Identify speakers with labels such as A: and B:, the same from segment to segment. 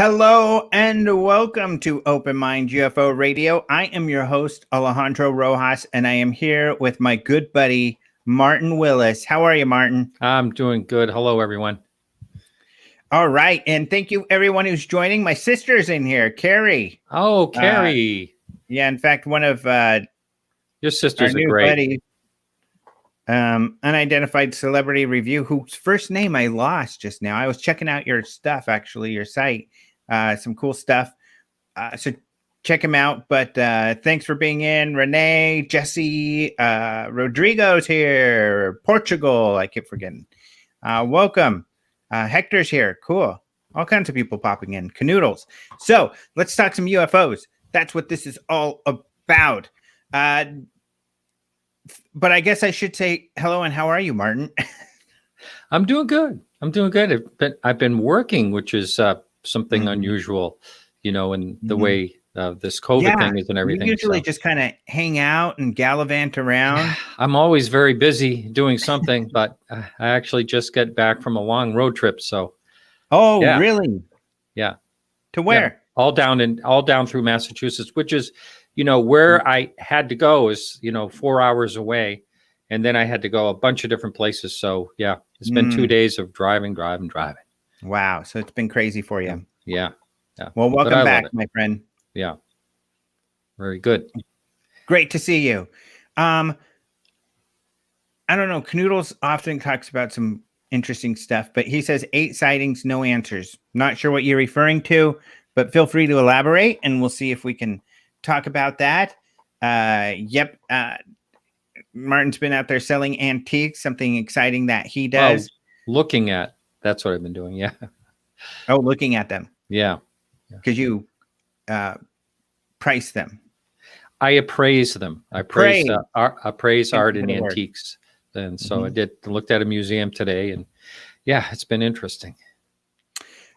A: Hello and welcome to Open Mind UFO Radio. I am your host, Alejandro Rojas, and I am here with my good buddy, Martin Willis. How are you, Martin?
B: I'm doing good. Hello, everyone.
A: All right. And thank you, everyone who's joining. My sister's in here, Carrie.
B: Oh, Carrie.
A: Yeah, in fact, one of
B: Your sisters
A: our
B: are
A: new
B: great.
A: buddies, Unidentified Celebrity Review, whose first name I lost just now. I was checking out your stuff, actually, your site. Some cool stuff. So check him out. But thanks for being in. Renee, Jesse, Rodrigo's here. Portugal. I keep forgetting. Welcome. Hector's here. Cool. All kinds of people popping in. Canoodles. So let's talk some UFOs. That's what this is all about. But I guess I should say hello and how are you, Martin?
B: I'm doing good. I've been working, which is something unusual, in the way this COVID thing is and everything.
A: You usually just kind of hang out and gallivant around.
B: I'm always very busy doing something, but I actually just got back from a long road trip. So,
A: really?
B: Yeah.
A: To where?
B: Yeah. All down through Massachusetts, which is, where I had to go is, 4 hours away. And then I had to go a bunch of different places. So, yeah, it's been 2 days of driving.
A: Wow. So it's been crazy for you.
B: Yeah.
A: Well, welcome back, my friend.
B: Yeah. Very good.
A: Great to see you. I don't know. Canoodles often talks about some interesting stuff, but he says 8 sightings, no answers. Not sure what you're referring to, but feel free to elaborate and we'll see if we can talk about that. Martin's been out there selling antiques, something exciting that he does.
B: Looking at, that's what I've been doing. Yeah.
A: Oh, looking at them.
B: Yeah.
A: Because you price them.
B: I appraise them. I praise art and antiques. And so I looked at a museum today and it's been interesting.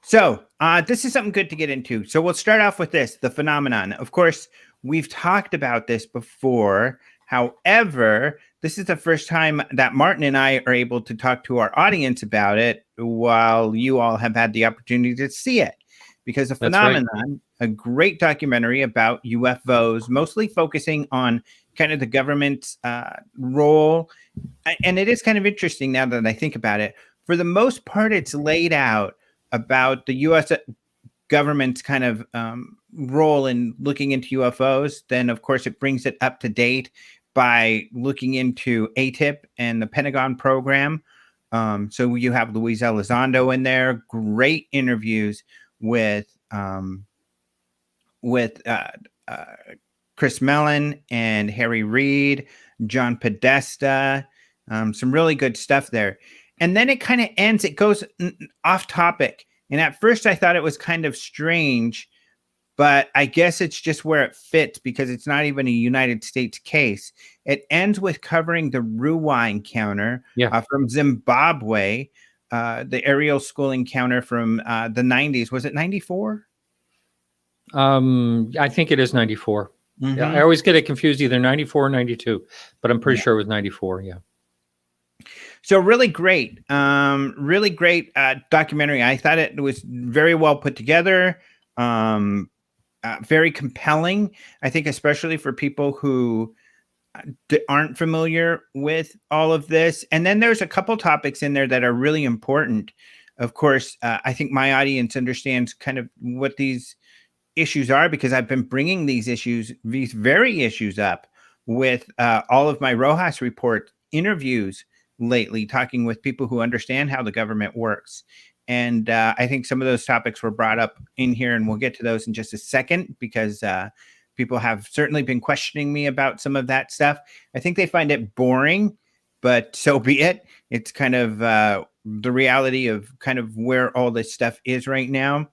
A: So this is something good to get into. So we'll start off with this, the phenomenon. Of course, we've talked about this before. However, this is the first time that Martin and I are able to talk to our audience about it while you all have had the opportunity to see it. Because the phenomenon, a great documentary about UFOs, mostly focusing on kind of the government's role. And it is kind of interesting now that I think about it. For the most part, it's laid out about the U.S. government's kind of role in looking into UFOs. Then, of course, it brings it up to date by looking into ATIP and the Pentagon program. So you have Luis Elizondo in there. Great interviews with Chris Mellon and Harry Reid, John Podesta, some really good stuff there. And then it kind of ends, it goes off topic. And at first I thought it was kind of strange, but I guess it's just where it fits because it's not even a United States case. It ends with covering the Ruwa encounter from Zimbabwe, the aerial school encounter from the 90s. Was it 94?
B: I think it is 94. Yeah, I always get it confused, either 94 or 92, but I'm pretty sure it was 94. Yeah.
A: So really great documentary. I thought it was very well put together, very compelling. I think especially for people who aren't familiar with all of this. And then there's a couple topics in there that are really important. Of course, I think my audience understands kind of what these issues are because I've been bringing these very issues up with all of my Rojas Report interviews lately, talking with people who understand how the government works. And I think some of those topics were brought up in here, and we'll get to those in just a second because people have certainly been questioning me about some of that stuff. I think they find it boring, but so be it. It's kind of the reality of kind of where all this stuff is right now.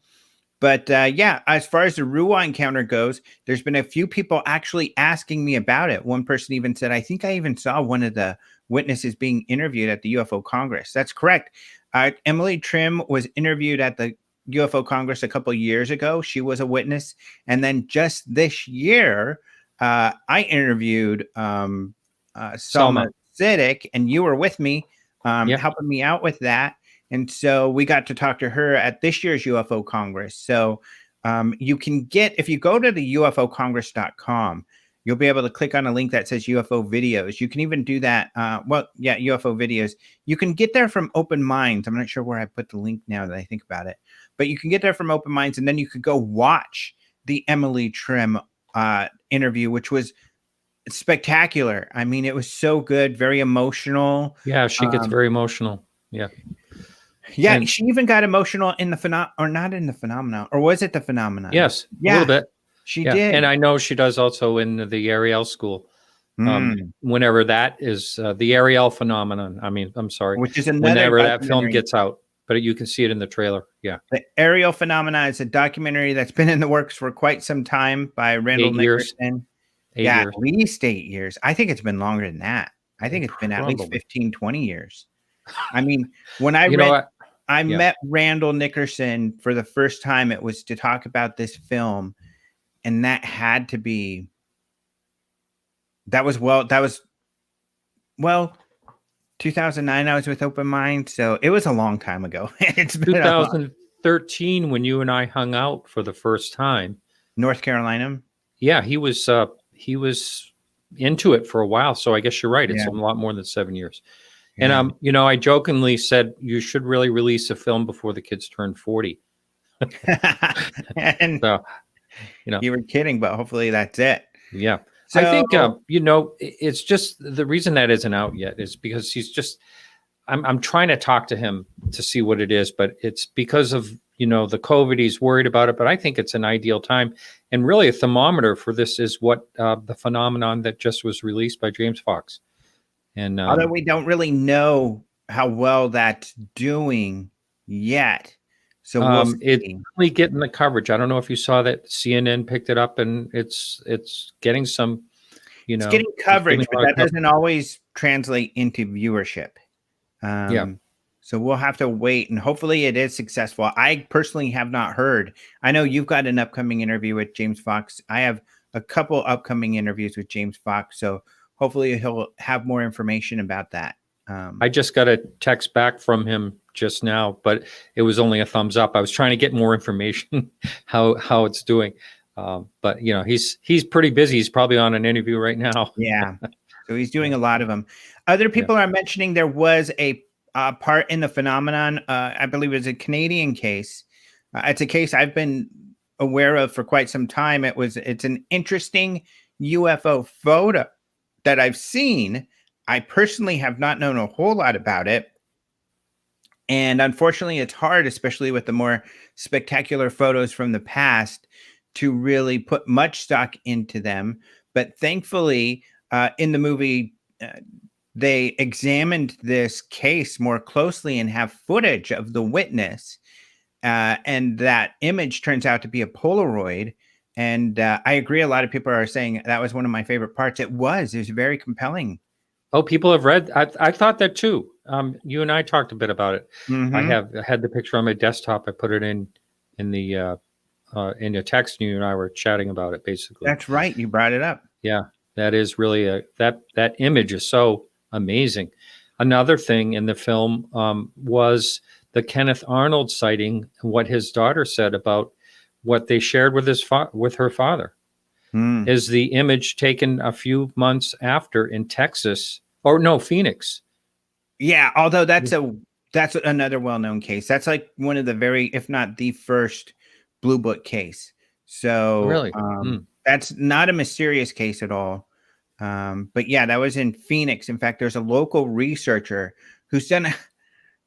A: But as far as the Ruwa encounter goes, there's been a few people actually asking me about it. One person even said, I think I even saw one of the witnesses being interviewed at the UFO Congress. That's correct. Emily Trim was interviewed at the UFO Congress a couple of years ago. She was a witness. And then just this year, I interviewed Salma Siddiq, and you were with me, helping me out with that. And so we got to talk to her at this year's UFO Congress. So you can get, if you go to the ufocongress.com, you'll be able to click on a link that says UFO videos. You can even do that. UFO videos. You can get there from Open Minds. I'm not sure where I put the link now that I think about it, but you can get there from Open Minds, and then you could go watch the Emily Trim interview, which was spectacular. I mean, it was so good, very emotional.
B: Yeah, she gets very emotional. Yeah.
A: Yeah,
B: And
A: she even got emotional in the or not in the phenomenon, or was it the phenomenon?
B: yes,
A: Yeah,
B: a little bit.
A: She
B: Yeah.
A: did.
B: And I know she does also in the Ariel school. Whenever that is the Ariel phenomenon. I mean, I'm sorry.
A: Which is another
B: whenever that film
A: documentary.
B: gets out, but you can see it in the trailer. Yeah.
A: The Ariel Phenomena is a documentary that's been in the works for quite some time by Randall
B: 8 years.
A: Nickerson.
B: 8
A: Yeah,
B: years.
A: at least 8 years. I think it's been longer than that. I think it's been at least
B: Probably.
A: 15, 20 years. I mean, when I
B: You know
A: read,
B: what?
A: I
B: Yeah.
A: met Randall Nickerson for the first time. It was to talk about this film, and that had to be. That was 2009. I was with Open Mind, so it was a long time ago. It's been
B: 2013 when you and I hung out for the first time.
A: North Carolina.
B: Yeah, he was into it for a while. So I guess you're right. It's
A: Yeah.
B: a lot more than 7 years.
A: Yeah.
B: And you know, I jokingly said you should really release a film before the kids turn 40.
A: And
B: So, you know,
A: you were kidding, but hopefully that's it.
B: yeah.
A: So,
B: I think you know, it's just the reason that isn't out yet is because he's just. I'm trying to talk to him to see what it is, but it's because of, you know, the COVID. He's worried about it, but I think it's an ideal time. And really, a thermometer for this is what the phenomenon that just was released by James Fox. And
A: although we don't really know how well that's doing yet, so we'll
B: it's
A: see.
B: really getting the coverage. I don't know if you saw that CNN picked it up, and it's getting some, you know,
A: It's getting coverage,
B: getting a
A: but
B: lot of
A: that doesn't always translate into viewership.
B: Yeah.
A: So we'll have to wait, and hopefully it is successful. I personally have not heard. I know you've got an upcoming interview with James Fox. I have a couple upcoming interviews with James Fox, so hopefully he'll have more information about that.
B: I just got a text back from him just now, but it was only a thumbs up. I was trying to get more information how it's doing. But you know, he's pretty busy. He's probably on an interview right now.
A: Yeah. So he's doing a lot of them. Other people are mentioning there was a part in the phenomenon. I believe it was a Canadian case. It's a case I've been aware of for quite some time. It's an interesting UFO photo that I've seen. I personally have not known a whole lot about it. And unfortunately, it's hard, especially with the more spectacular photos from the past, to really put much stock into them. But thankfully, in the movie, they examined this case more closely and have footage of the witness. And that image turns out to be a Polaroid. And I agree. A lot of people are saying that was one of my favorite parts. It was very compelling.
B: Oh, people have read. I thought that too. You and I talked a bit about it.
A: Mm-hmm.
B: I had the picture on my desktop. I put it in the text. And you and I were chatting about it. Basically,
A: that's right. You brought it up.
B: Yeah, that is really that image is so amazing. Another thing in the film was the Kenneth Arnold sighting. What his daughter said about what they shared with with her father. Is the image taken a few months after in Texas, or no, Phoenix.
A: Yeah, although that's another well-known case. That's like one of the very, if not the first, Blue Book case. So
B: really,
A: that's not a mysterious case at all. But yeah, that was in Phoenix. In fact, there's a local researcher who's done.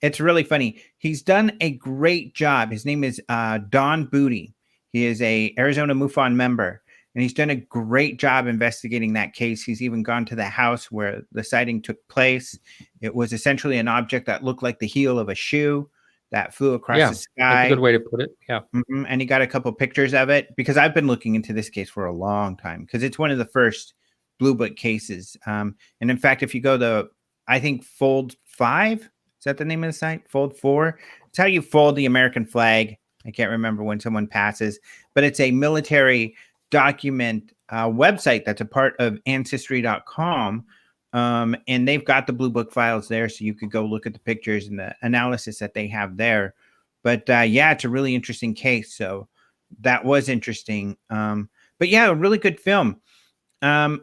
A: It's really funny. He's done a great job. His name is Don Booty. He is a Arizona MUFON member. And he's done a great job investigating that case. He's even gone to the house where the sighting took place. It was essentially an object that looked like the heel of a shoe that flew across the sky.
B: That's a good way to put it. Yeah.
A: Mm-hmm. And he got a couple pictures of it because I've been looking into this case for a long time because it's one of the first Blue Book cases. And in fact, if you go to, I think, Fold 5, is that the name of the site? Fold 4? It's how you fold the American flag. I can't remember when someone passes, but it's a military document website that's a part of ancestry.com. And they've got the Blue Book files there, so you could go look at the pictures and the analysis that they have there. But yeah, it's a really interesting case. So that was interesting. But yeah, a really good film. A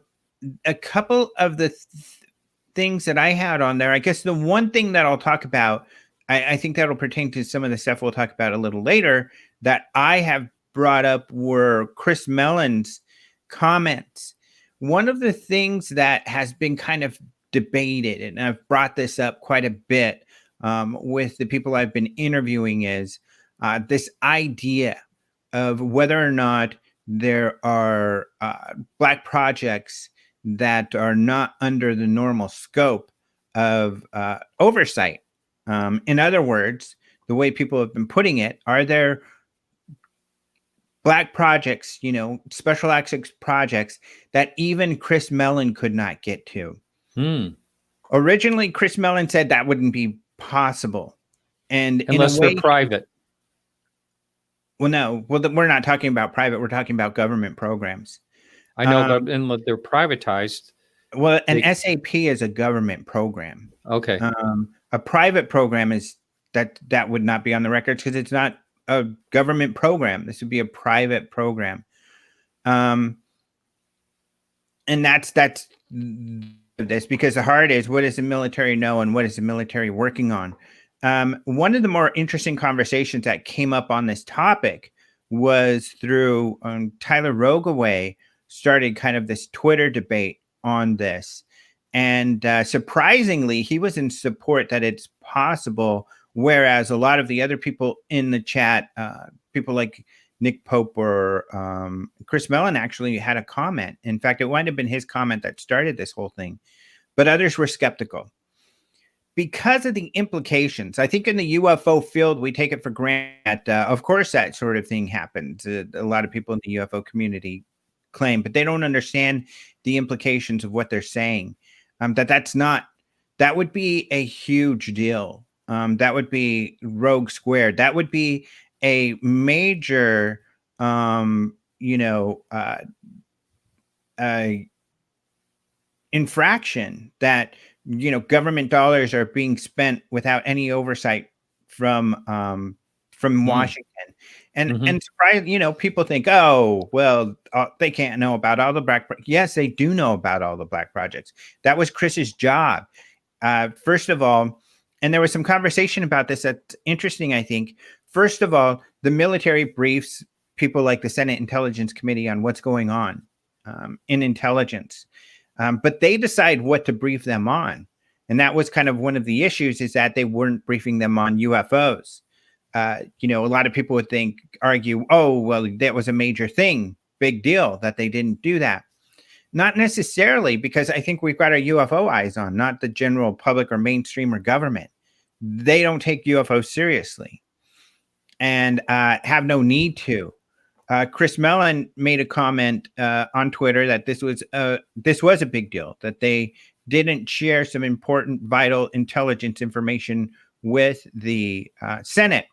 A: couple of the things that I had on there, I guess the one thing that I'll talk about, I think that'll pertain to some of the stuff we'll talk about a little later, that I have brought up were Chris Mellon's comments. One of the things that has been kind of debated, and I've brought this up quite a bit with the people I've been interviewing, is this idea of whether or not there are Black projects that are not under the normal scope of oversight. In other words, the way people have been putting it, are there Black projects, special access projects that even Chris Mellon could not get to? Originally, Chris Mellon said that wouldn't be possible. And
B: unless
A: in a way,
B: they're private.
A: Well, no. Well, we're not talking about private. We're talking about government programs.
B: I know, but they're privatized.
A: Well, an SAP is a government program.
B: Okay.
A: A private program is that would not be on the records because it's not a government program. This would be a private program. And that's this, because the hard is, what does the military know and what is the military working on? One of the more interesting conversations that came up on this topic was through Tyler Rogaway started kind of this Twitter debate on this. And surprisingly, he was in support that it's possible, whereas a lot of the other people in the chat, people like Nick Pope or Chris Mellon, actually had a comment. In fact, it might have been his comment that started this whole thing, but others were skeptical because of the implications. I think in the UFO field, we take it for granted. Of course, that sort of thing happens. A lot of people in the UFO community claim, but they don't understand the implications of what they're saying. That would be a huge deal. That would be rogue squared. That would be a major, infraction that, government dollars are being spent without any oversight from Washington. And surprise, people think, oh, well, they can't know about all the Black. Yes, they do know about all the Black projects. That was Chris's job. First of all, and there was some conversation about this that's interesting, I think. First of all, the military briefs people like the Senate Intelligence Committee on what's going on in intelligence. But they decide what to brief them on. And that was kind of one of the issues, is that they weren't briefing them on UFOs. A lot of people would argue, oh, well, that was a major thing, big deal that they didn't do that. Not necessarily, because I think we've got our UFO eyes on, not the general public or mainstream or government. They don't take UFOs seriously and have no need to. Chris Mellon made a comment on Twitter that this was a big deal, that they didn't share some important, vital intelligence information with the Senate.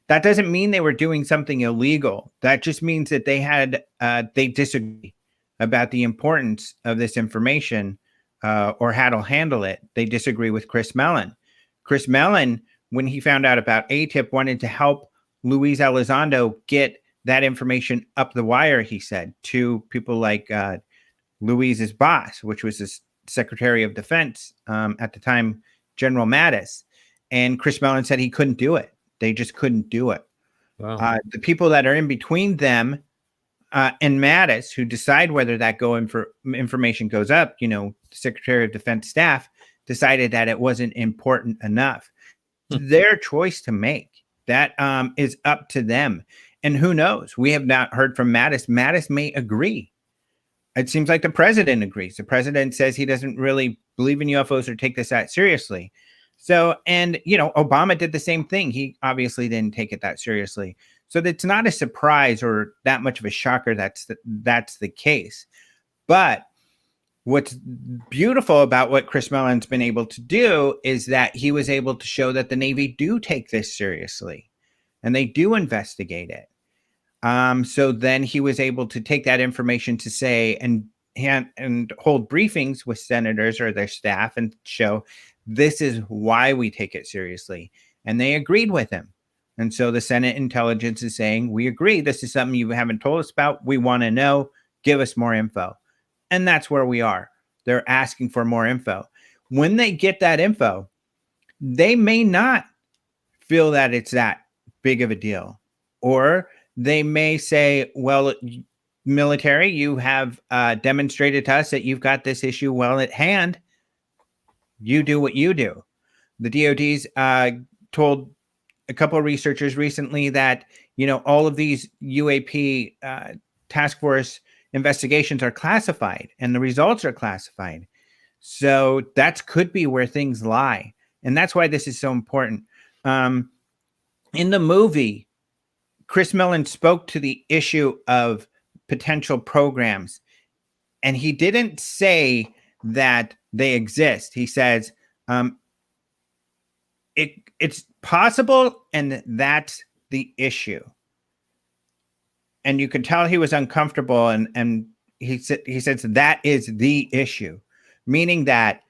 A: That doesn't mean they were doing something illegal. That just means that they disagree about the importance of this information or how to handle it. They disagree with Chris Mellon. Chris Mellon, when he found out about ATIP, wanted to help Luis Elizondo get that information up the wire, he said, to people like Luis's boss, which was the Secretary of Defense at the time, General Mattis. And Chris Mellon said he couldn't do it. They just couldn't do it. Wow. The people that are in between them and Mattis, who decide whether that information goes up, the Secretary of Defense staff decided that it wasn't important enough. Their choice to make. That is up to them. And who knows? We have not heard from Mattis. Mattis may agree. It seems like the president agrees. The president says he doesn't really believe in UFOs or take this that seriously. So, and, Obama did the same thing. He obviously didn't take it that seriously. So it's not a surprise or that much of a shocker that's the case. But what's beautiful about what Chris Mellon's been able to do is that he was able to show that the Navy do take this seriously and they do investigate it. So then he was able to take that information to say and and hold briefings with senators or their staff and show this is why we take it seriously. And they agreed with him. And so the Senate intelligence is saying, we agree. This is something you haven't told us about. We want to know. Give us more info. And that's where we are. They're asking for more info. When they get that info, they may not feel that it's that big of a deal. Or they may say, well, military, you have demonstrated to us that you've got this issue well at hand. You do what you do. The DOD's told a couple of researchers recently that, all of these UAP task force investigations are classified and the results are classified. So that could be where things lie. And that's why this is so important. In the movie, Chris Mellon spoke to the issue of potential programs, and he didn't say that they exist. He says, it's possible, and that's the issue. And you could tell he was uncomfortable, and he says that is the issue, meaning that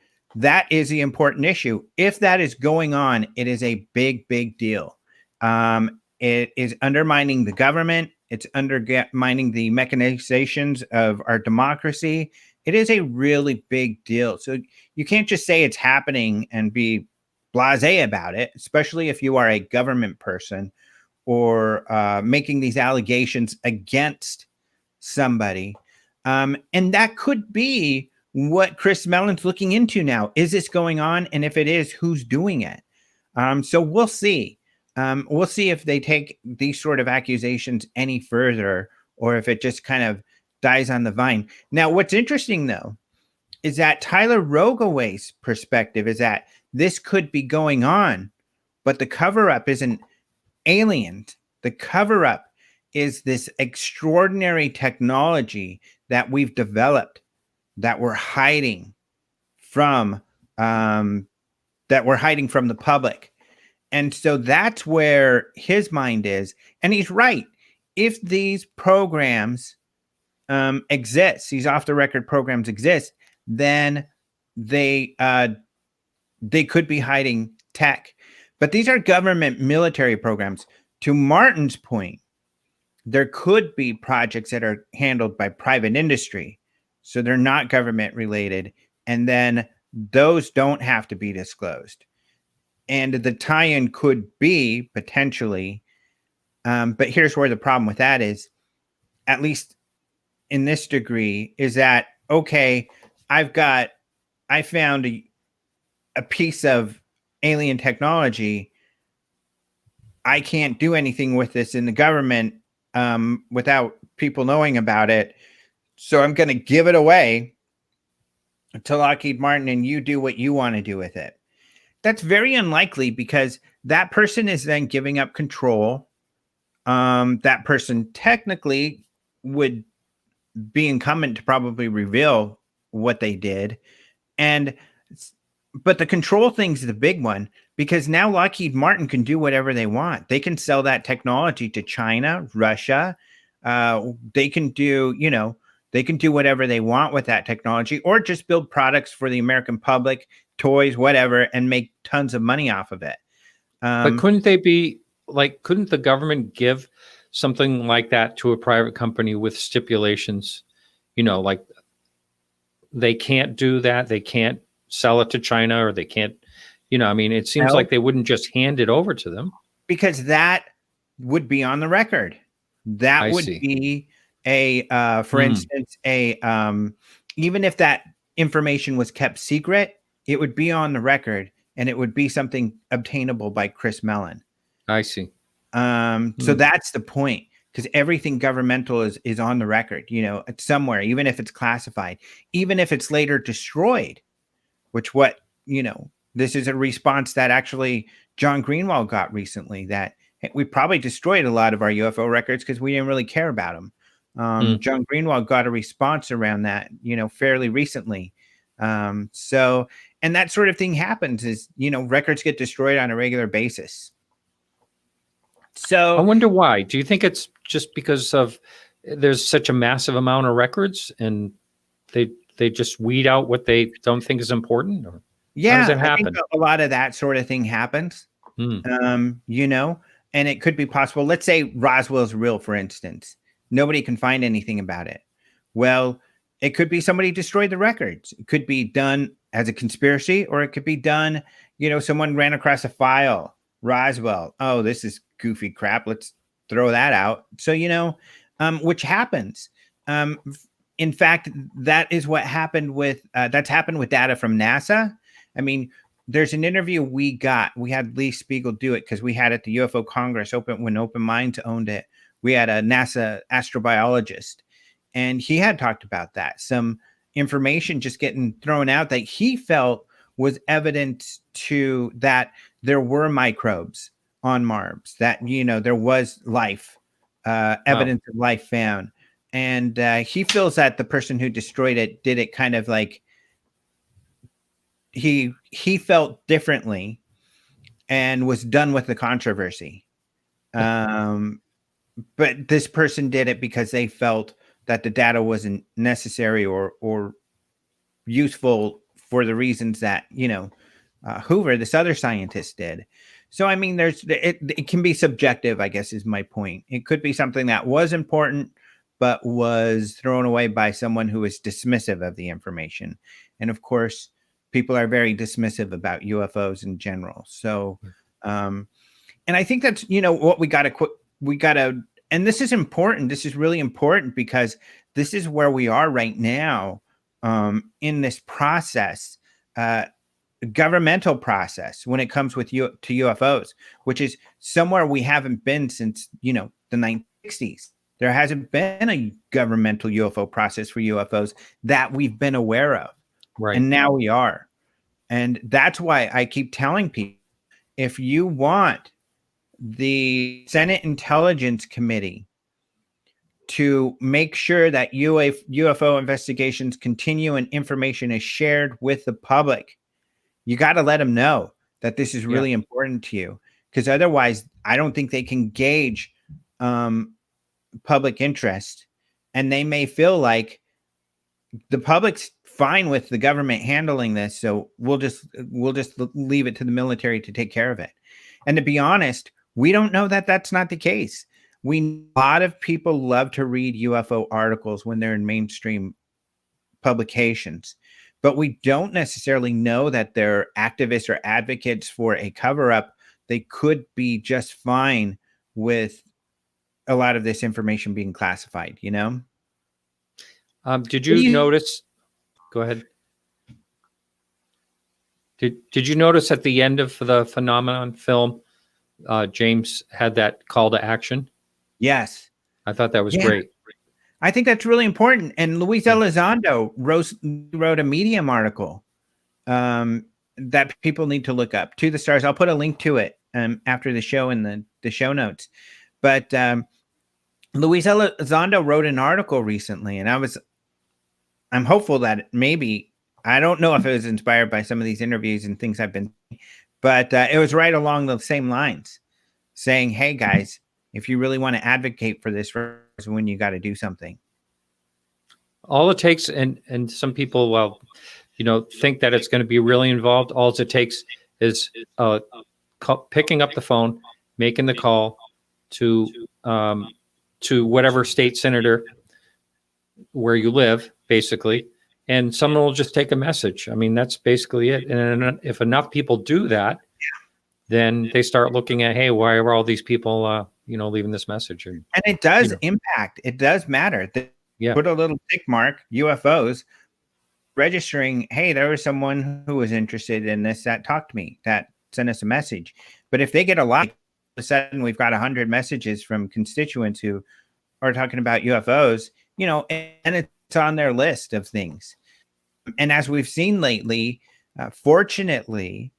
A: is the important issue. If that is going on, it is a big, big deal. It is undermining the government. It's undermining the mechanizations of our democracy. It is a really big deal. So you can't just say it's happening and be blasé about it, especially if you are a government person or making these allegations against somebody. And that could be what Chris Mellon's looking into now. Is this going on? And if it is, who's doing it? So we'll see. We'll see if they take these sort of accusations any further, or if it just kind of dies on the vine. Now, what's interesting, though, is that Tyler Rogaway's perspective is that this could be going on, but the cover-up isn't aliens. The cover-up is this extraordinary technology that we've developed that we're hiding from the public. And so that's where his mind is. And he's right. If these programs exist, these off-the-record programs exist, then they could be hiding tech. But these are government military programs. To Martin's point, there could be projects that are handled by private industry, so they're not government related, and then those don't have to be disclosed. And the tie-in could be potentially, but here's where the problem with that is, at least in this degree, is that, okay, I found a piece of alien technology. I can't do anything with this in the government without people knowing about it. So I'm going to give it away to Lockheed Martin, and you do what you want to do with it. That's very unlikely, because that person is then giving up control. That person technically would be incumbent to probably reveal what they did. But the control thing's the big one, because now Lockheed Martin can do whatever they want. They can sell that technology to China, Russia. They can do whatever they want with that technology, or just build products for the American public, toys, whatever, and make tons of money off of it.
B: But couldn't the government give something like that to a private company with stipulations? Like they can't do that. They can't sell it to China, or they can't, it seems like they wouldn't just hand it over to them.
A: Because that would be on the record. That would be for instance, even if that information was kept secret, it would be on the record, and it would be something obtainable by Chris Mellon.
B: I see.
A: So that's the point, because everything governmental is on the record, it's somewhere, even if it's classified, even if it's later destroyed, this is a response that actually John Greenwald got recently, that we probably destroyed a lot of our UFO records because we didn't really care about them. John Greenwald got a response around that, fairly recently. And that sort of thing happens, is, records get destroyed on a regular basis. So
B: I wonder why. Do you think it's just because there's such a massive amount of records, and they just weed out what they don't think is important? Or how does
A: Yeah,
B: it
A: I think
B: happen?
A: a lot of that sort of thing happens.
B: Hmm.
A: You know, and it could be possible. Let's say Roswell's real, for instance. Nobody can find anything about it. Well, it could be somebody destroyed the records. It could be done as a conspiracy, or it could be done, someone ran across a file. Roswell. Oh, this is goofy crap. Let's throw that out. So, which happens. In fact, that is what happened that's happened with data from NASA. I mean, there's an interview we had Lee Spiegel do it because we had at the UFO Congress when Open Minds owned it. We had a NASA astrobiologist, and he had talked about that. Some information just getting thrown out that he felt was evidence to that there were microbes on Mars, that, there was life, evidence of life found. And he feels that the person who destroyed it did it kind of like he felt differently and was done with the controversy. But this person did it because they felt that the data wasn't necessary or useful for the reasons that, Hoover, this other scientist, did. So, I mean, it can be subjective, I guess, is my point. It could be something that was important, but was thrown away by someone who is dismissive of the information. And of course, people are very dismissive about UFOs in general. So, and I think that's, what we got to, and this is important. This is really important because this is where we are right now in this process, governmental process when it comes to UFOs, which is somewhere we haven't been since, the 1960s. There hasn't been a governmental UFO process for UFOs that we've been aware of.
B: Right.
A: And now we are. And that's why I keep telling people, if you want the Senate Intelligence Committee to make sure that UFO investigations continue and information is shared with the public, you got to let them know that this is really important to you. Because otherwise, I don't think they can gauge public interest, and they may feel like the public's fine with the government handling this, so we'll just leave it to the military to take care of it. And to be honest, we don't know that that's not the case. A lot of people love to read UFO articles when they're in mainstream publications, but we don't necessarily know that they're activists or advocates for a cover-up. They could be just fine with a lot of this information being classified,
B: Did you notice? Go ahead. Did you notice at the end of the Phenomenon film, James had that call to action?
A: Yes.
B: I thought that was great.
A: I think that's really important. And Luis Elizondo wrote a Medium article that people need to look up, To the Stars. I'll put a link to it after the show in the show notes. But Luis Elizondo wrote an article recently, and I'm hopeful that maybe, I don't know if it was inspired by some of these interviews and things I've been, but it was right along the same lines, saying, hey guys, if you really want to advocate for this, when you got to do something.
B: All it takes, and some people, think that it's going to be really involved. All it takes is picking up the phone, making the call to whatever state senator where you live, basically, and someone will just take a message. I mean, that's basically it. And if enough people do that, then they start looking at, hey, why are all these people, leaving this message? And
A: it does impact. It does matter. Put a little tick mark, UFOs, registering, hey, there was someone who was interested in this that talked to me, that sent us a message. But if they get a lot, all of a sudden we've got 100 messages from constituents who are talking about UFOs, and it's on their list of things. And as we've seen lately, fortunately,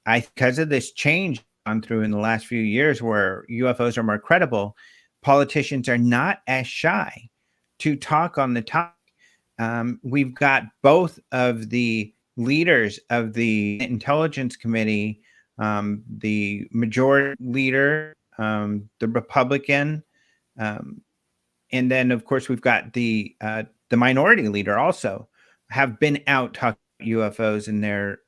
A: because of this change gone through in the last few years where UFOs are more credible, politicians are not as shy to talk on the topic. We've got both of the leaders of the Intelligence Committee, the majority leader, the Republican, and then of course we've got the minority leader also, have been out talking about UFOs, and they're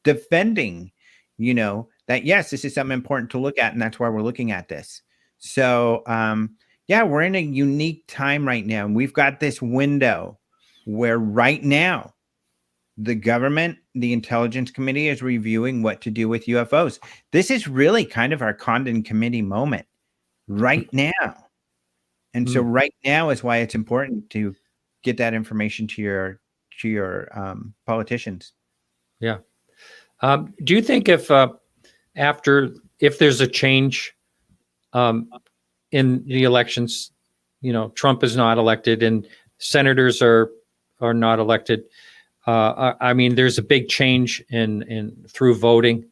A: defending, that yes, this is something important to look at, and that's why we're looking at this. So, yeah, we're in a unique time right now, and we've got this window where right now the government, the intelligence committee, is reviewing what to do with UFOs. This is really kind of our Condon committee moment right now. And so right now is why it's important to get that information to your politicians.
B: Yeah. Do you think if there's a change in the elections, Trump is not elected and senators are not elected, I mean, there's a big change in through voting,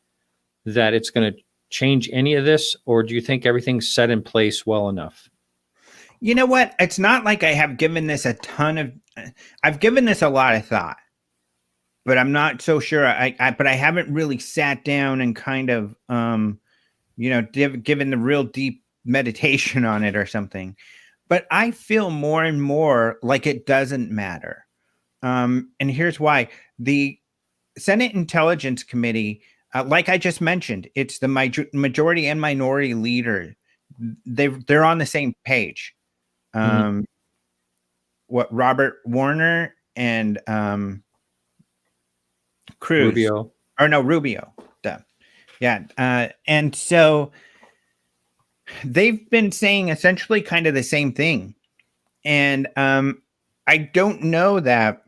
B: that it's going to change any of this, or do you think everything's set in place well enough?
A: You know what? It's not like I have given this I've given this a lot of thought, but I'm not so sure. But I haven't really sat down and kind of, given the real deep meditation on it or something. But I feel more and more like it doesn't matter. And here's why. The Senate Intelligence Committee, like I just mentioned, it's the majority and minority leader. They're on the same page. What Robert Warner and Cruz,
B: Rubio.
A: Duh. Yeah. And so they've been saying essentially kind of the same thing. And I don't know that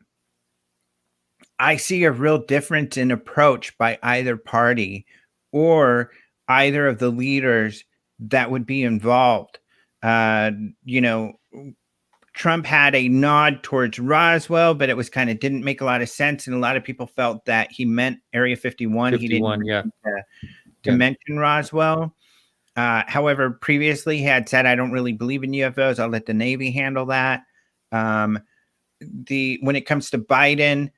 A: I see a real difference in approach by either party or either of the leaders that would be involved. Trump had a nod towards Roswell, but it was kind of didn't make a lot of sense. And a lot of people felt that he meant Area 51. He didn't to mention Roswell. However, previously he had said, I don't really believe in UFOs. I'll let the Navy handle that. When it comes to Biden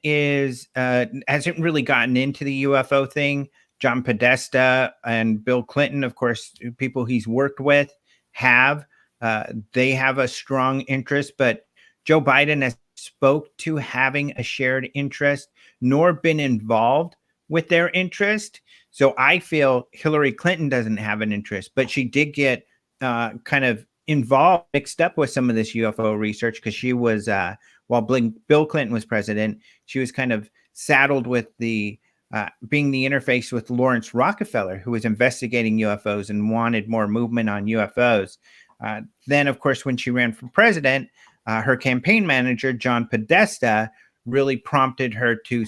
A: is hasn't really gotten into the UFO thing. John Podesta and Bill Clinton, of course, people he's worked with have. They have a strong interest, but Joe Biden has spoke to having a shared interest, nor been involved with their interest. So I feel Hillary Clinton doesn't have an interest, but she did get kind of involved, mixed up with some of this UFO research, because she was, while Bill Clinton was president, she was kind of saddled with the being the interface with Lawrence Rockefeller, who was investigating UFOs and wanted more movement on UFOs. Then, of course, when she ran for president, her campaign manager, John Podesta, really prompted her to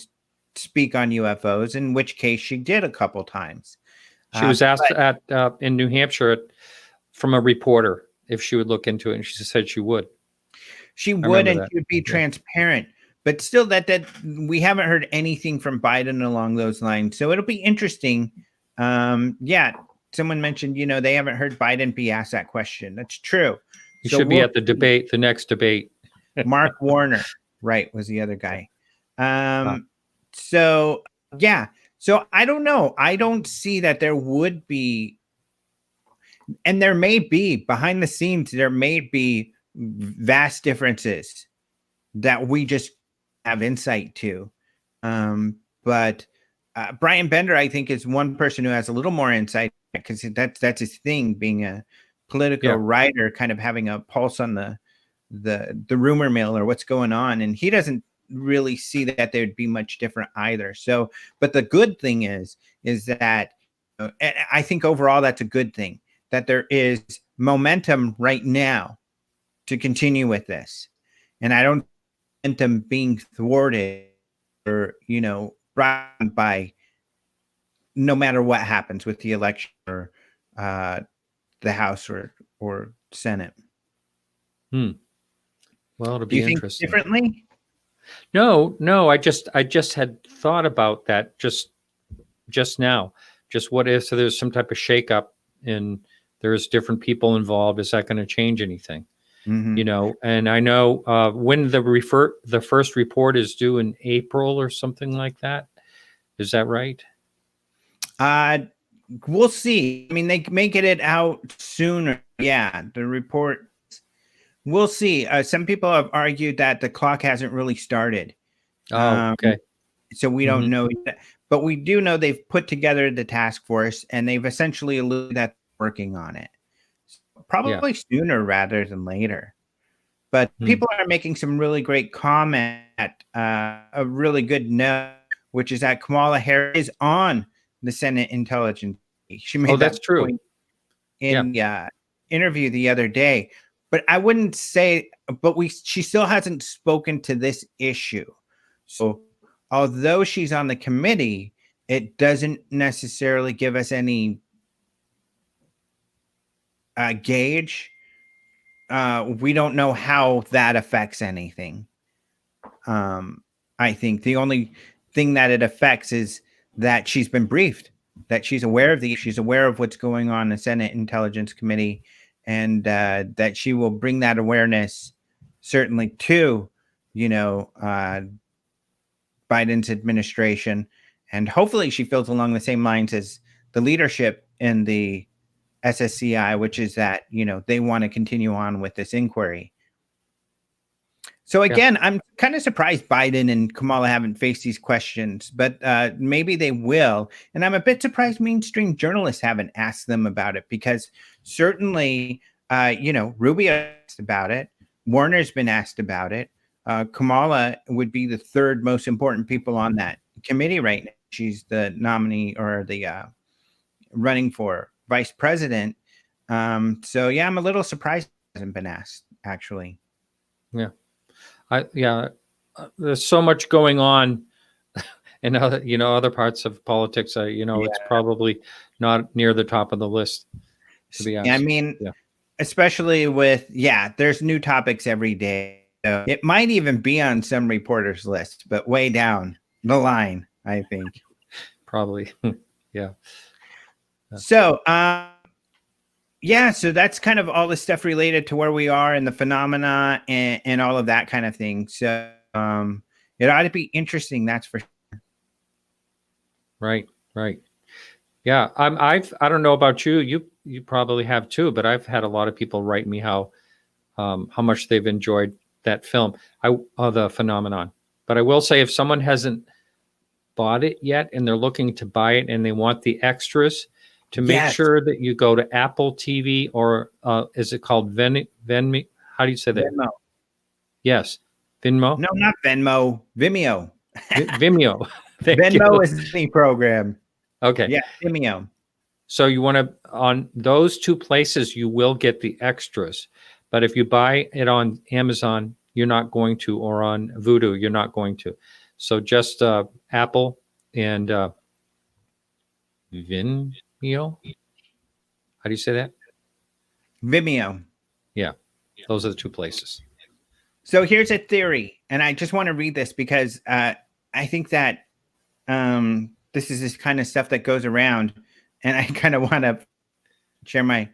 A: speak on UFOs, in which case she did a couple times.
B: She was asked in New Hampshire from a reporter if she would look into it, and she said she would. She would,
A: and she would be transparent. But still, that we haven't heard anything from Biden along those lines. So it'll be interesting. Someone mentioned, they haven't heard Biden be asked that question. That's true.
B: He should be at the next debate.
A: Mark Warner, right, was the other guy. So I don't know. I don't see that there would be, and there may be behind the scenes, there may be vast differences that we just have insight to. But Brian Bender, I think, is one person who has a little more insight, because that's his thing, being a political writer, kind of having a pulse on the rumor mill or what's going on. And he doesn't really see that there'd be much different either. So, but the good thing is that I think overall that's a good thing, that there is momentum right now to continue with this. And I don't want them being thwarted or, brought by no matter what happens with the election or the House or Senate.
B: Well, it'll be interesting.
A: Differently?
B: No. I just had thought about that just now. Just what if so there's some type of shakeup and there's different people involved? Is that going to change anything?
A: Mm-hmm.
B: And I know when the first report is due in April or something like that. Is that right?
A: We'll see. I mean, they may get it out sooner. Yeah, the report We'll see. Some people have argued that the clock hasn't really started.
B: Oh, okay.
A: So we don't know yet. But we do know they've put together the task force and they've essentially alluded that they're working on it. Probably sooner rather than later. But people are making some really great comment. A really good note, which is that Kamala Harris is on the Senate Intelligence. She made
B: that's
A: that
B: true
A: point in the interview the other day. But I wouldn't say, but she still hasn't spoken to this issue. So although she's on the committee, it doesn't necessarily give us any gauge. We don't know how that affects anything. I think the only thing that it affects is that she's been briefed, that she's aware of what's going on in the Senate Intelligence Committee, and that she will bring that awareness certainly to, Biden's administration. And hopefully she feels along the same lines as the leadership in the SSCI, which is that, they want to continue on with this inquiry. So again, I'm kind of surprised Biden and Kamala haven't faced these questions, but maybe they will. And I'm a bit surprised mainstream journalists haven't asked them about it, because certainly, Rubio asked about it. Warner's been asked about it. Kamala would be the third most important people on that committee right now. She's the nominee, or the running for vice president. So yeah, I'm a little surprised it hasn't been asked, actually.
B: There's so much going on in other parts of politics. It's probably not near the top of the list, to be honest.
A: I mean, especially with, there's new topics every day. So it might even be on some reporters' list, but way down the line, I think.
B: Probably.
A: So, so that's kind of all the stuff related to where we are and the phenomena and all of that kind of thing. So it ought to be interesting, that's for sure.
B: Right. Yeah, I don't know about you. You probably have too, but I've had a lot of people write me how much they've enjoyed that film, the phenomenon. But I will say, if someone hasn't bought it yet and they're looking to buy it and they want the extras, to make sure that you go to Apple TV, or is it called Venmo? How do you say that?
A: Venmo.
B: Yes. Venmo?
A: No, not Venmo. Vimeo.
B: Vimeo.
A: Venmo is the program.
B: Okay.
A: Yeah, Vimeo.
B: So you want to, on those two places, you will get the extras. But if you buy it on Amazon, you're not going to, or on Vudu, you're not going to. So just Apple and Vimeo. How do you say that?
A: Vimeo.
B: Yeah, those are the two places.
A: So here's a theory, and I just want to read this because I think that this is this kind of stuff that goes around, and I kind of want to share my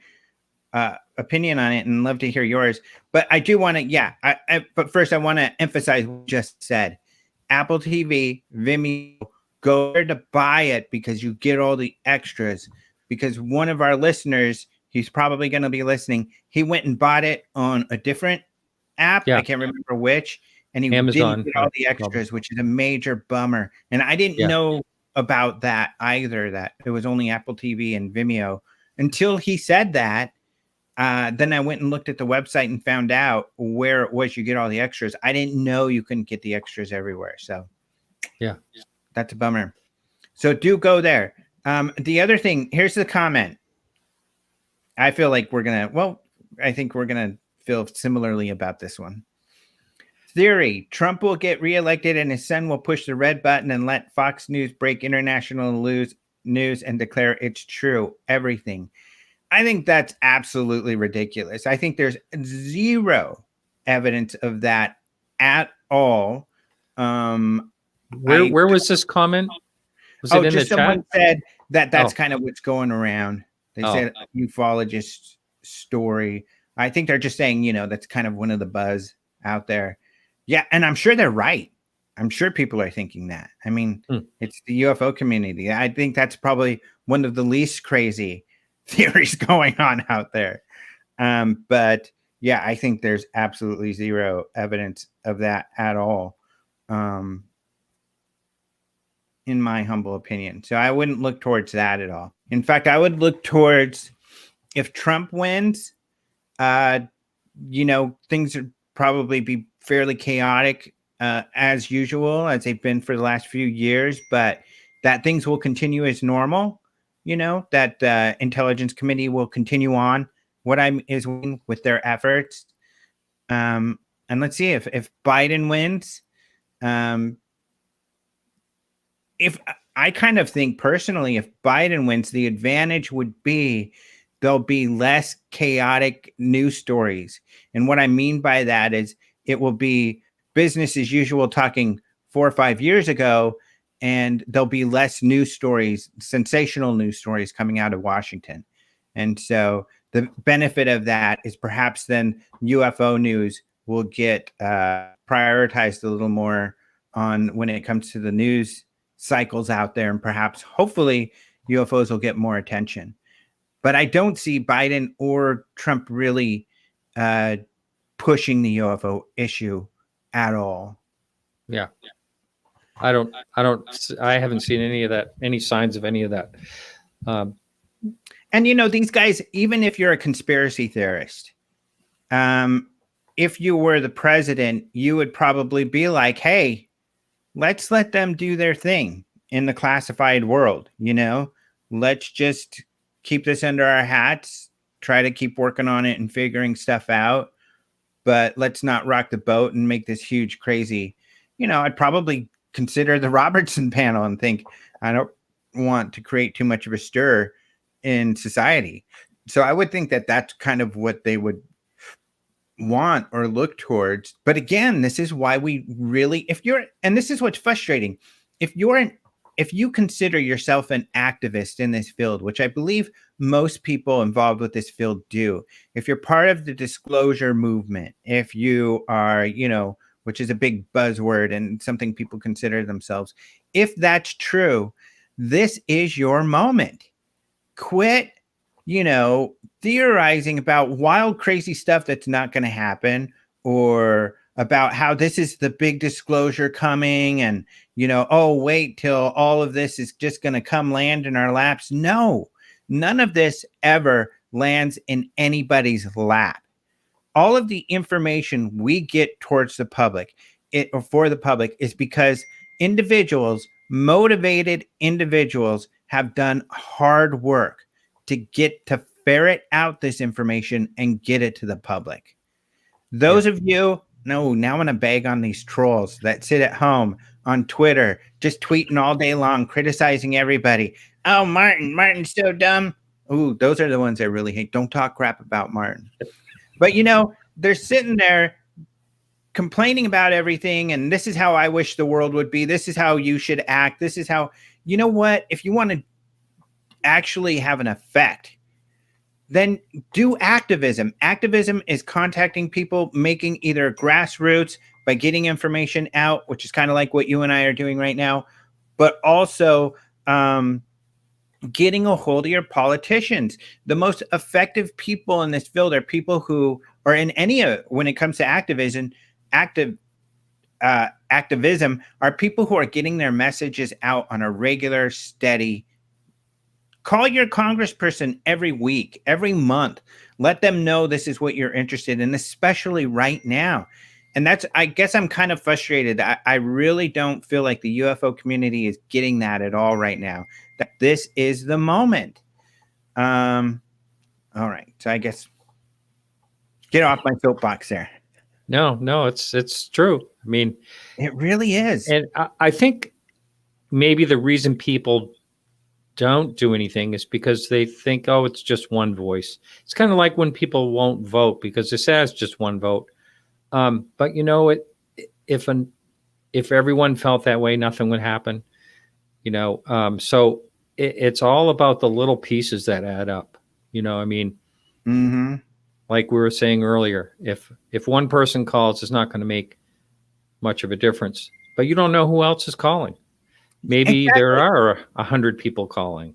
A: opinion on it and love to hear yours. But I do want to, but first I want to emphasize what you just said. Apple TV, Vimeo, go there to buy it because you get all the extras. Because one of our listeners, he's probably going to be listening, he went and bought it on a different app. I can't remember which. And he
B: Amazon,
A: didn't get all the extras, which is a major bummer. And I didn't know about that either, that it was only Apple TV and Vimeo until he said that. Then I went and looked at the website and found out where it was you get all the extras. I didn't know you couldn't get the extras everywhere. So that's a bummer. So do go there. The other thing, here's the comment. I feel like I think we're going to feel similarly about this one. Theory: Trump will get reelected and his son will push the red button and let Fox News break international news and declare it's true. Everything. I think that's absolutely ridiculous. I think there's zero evidence of that at all.
B: Where was this comment? Was it in the chat?
A: Someone said that's kind of what's going around. They said ufologist story. I think they're just saying, that's kind of one of the buzz out there. Yeah, and I'm sure they're right. I'm sure people are thinking that. I mean, it's the UFO community. I think that's probably one of the least crazy theories going on out there. But Yeah, I think there's absolutely zero evidence of that at all, in my humble opinion. So I wouldn't look towards that at all. In fact, I would look towards, if Trump wins, uh, things would probably be fairly chaotic, as usual, as they've been for the last few years, but that things will continue as normal. That intelligence committee will continue on what I'm is with their efforts. And let's see if Biden wins. If I kind of think personally, if Biden wins, the advantage would be there'll be less chaotic news stories. And what I mean by that is it will be business as usual talking 4 or 5 years ago, and there'll be less news stories, sensational news stories coming out of Washington. And so the benefit of that is perhaps then UFO news will get prioritized a little more on when it comes to the news cycles out there, and perhaps hopefully UFOs will get more attention. But I don't see Biden or Trump really pushing the UFO issue at all.
B: Yeah. I haven't seen any of that, any signs of any of that.
A: And these guys, even if you're a conspiracy theorist, if you were the president, you would probably be like, hey, let's let them do their thing in the classified world. Let's just keep this under our hats, try to keep working on it and figuring stuff out. But let's not rock the boat and make this huge, crazy, I'd probably consider the Robertson panel and think, I don't want to create too much of a stir in society. So I would think that that's kind of what they would want or look towards. But again, this is why we really, and this is what's frustrating. If you consider yourself an activist in this field, which I believe most people involved with this field do, if you're part of the disclosure movement, if you are, which is a big buzzword and something people consider themselves, if that's true, this is your moment. Quit, theorizing about wild, crazy stuff that's not going to happen, or about how this is the big disclosure coming and, oh, wait till all of this is just going to come land in our laps. No, none of this ever lands in anybody's lap. All of the information we get towards the public, or for the public, is because motivated individuals have done hard work to ferret out this information and get it to the public. Those of you, now I'm going to beg on these trolls that sit at home on Twitter, just tweeting all day long, criticizing everybody. Oh, Martin's so dumb. Ooh, those are the ones I really hate. Don't talk crap about Martin. But, they're sitting there complaining about everything. And this is how I wish the world would be. This is how you should act. This is how, what? If you want to actually have an effect, then do activism. Activism is contacting people, making either grassroots by getting information out, which is kind of like what you and I are doing right now, but also getting a hold of your politicians. The most effective people in this field are people who are in when it comes to activism are people who are getting their messages out on a regular, steady. Call your congressperson every week, every month. Let them know this is what you're interested in, especially right now. And I guess I'm kind of frustrated. I really don't feel like the UFO community is getting that at all right now. That this is the moment. All right. So I guess get off my soapbox there.
B: No, it's true. I mean,
A: it really is.
B: And I think maybe the reason people don't do anything is because they think, oh, it's just one voice. It's kind of like when people won't vote because it says just one vote. But if everyone felt that way, nothing would happen. So it's all about the little pieces that add up.
A: Mm-hmm.
B: Like we were saying earlier, if one person calls, it's not going to make much of a difference. But you don't know who else is calling. Maybe exactly. There are 100 people calling,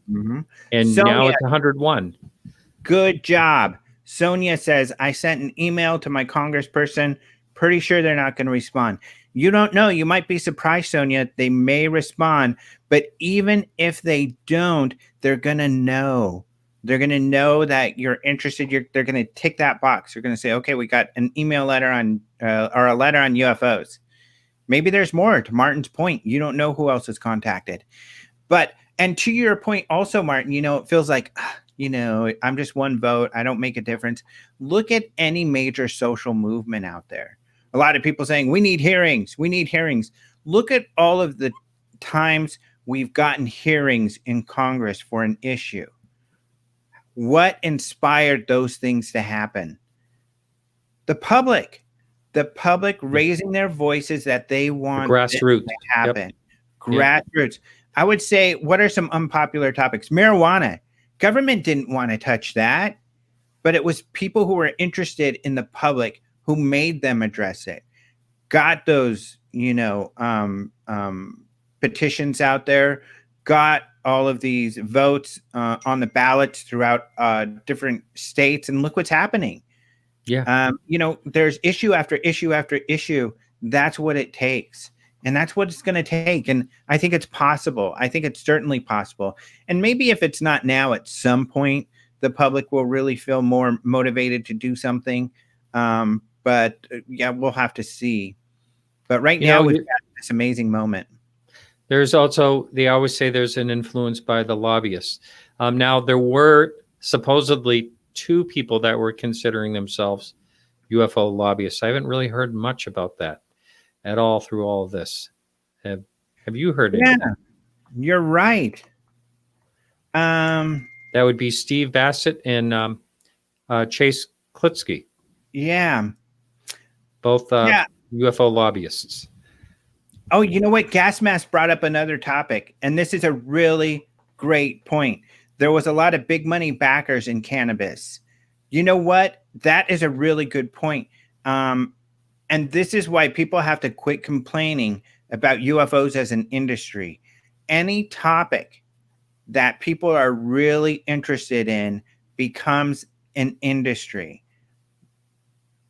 B: and so, now it's 101.
A: Good job. Sonia says, I sent an email to my congressperson. Pretty sure they're not going to respond. You don't know. You might be surprised, Sonia. They may respond. But even if they don't, they're going to know. They're going to know that you're interested. They're going to tick that box. They're going to say, okay, we got an email letter on or a letter on UFOs. Maybe there's more. To Martin's point, you don't know who else is contacted. But, and to your point also, Martin, it feels like, I'm just one vote. I don't make a difference. Look at any major social movement out there. A lot of people saying, we need hearings. We need hearings. Look at all of the times we've gotten hearings in Congress for an issue. What inspired those things to happen? The public raising their voices that they want
B: grassroots
A: to happen. Yep. Grassroots. Yep. I would say, what are some unpopular topics? Marijuana. Government didn't want to touch that, but it was people who were interested in the public who made them address it. Got those, petitions out there, got all of these votes on the ballots throughout different states, and look what's happening.
B: Yeah.
A: There's issue after issue after issue. That's what it takes. And that's what it's going to take. And I think it's possible. I think it's certainly possible. And maybe if it's not now, at some point, the public will really feel more motivated to do something. But we'll have to see. But right now, we've got this amazing moment.
B: There's also, they always say there's an influence by the lobbyists. Now, there were supposedly 2 people that were considering themselves UFO lobbyists. I haven't really heard much about that at all through all of this. Have you heard anything?
A: Yeah, you're right.
B: That would be Steve Bassett and Chase Klitsky.
A: Yeah.
B: Both UFO lobbyists.
A: Oh, you know what? Gas Mask brought up another topic, and this is a really great point. There was a lot of big money backers in cannabis. You know what? That is a really good point. And this is why people have to quit complaining about UFOs as an industry. Any topic that people are really interested in becomes an industry.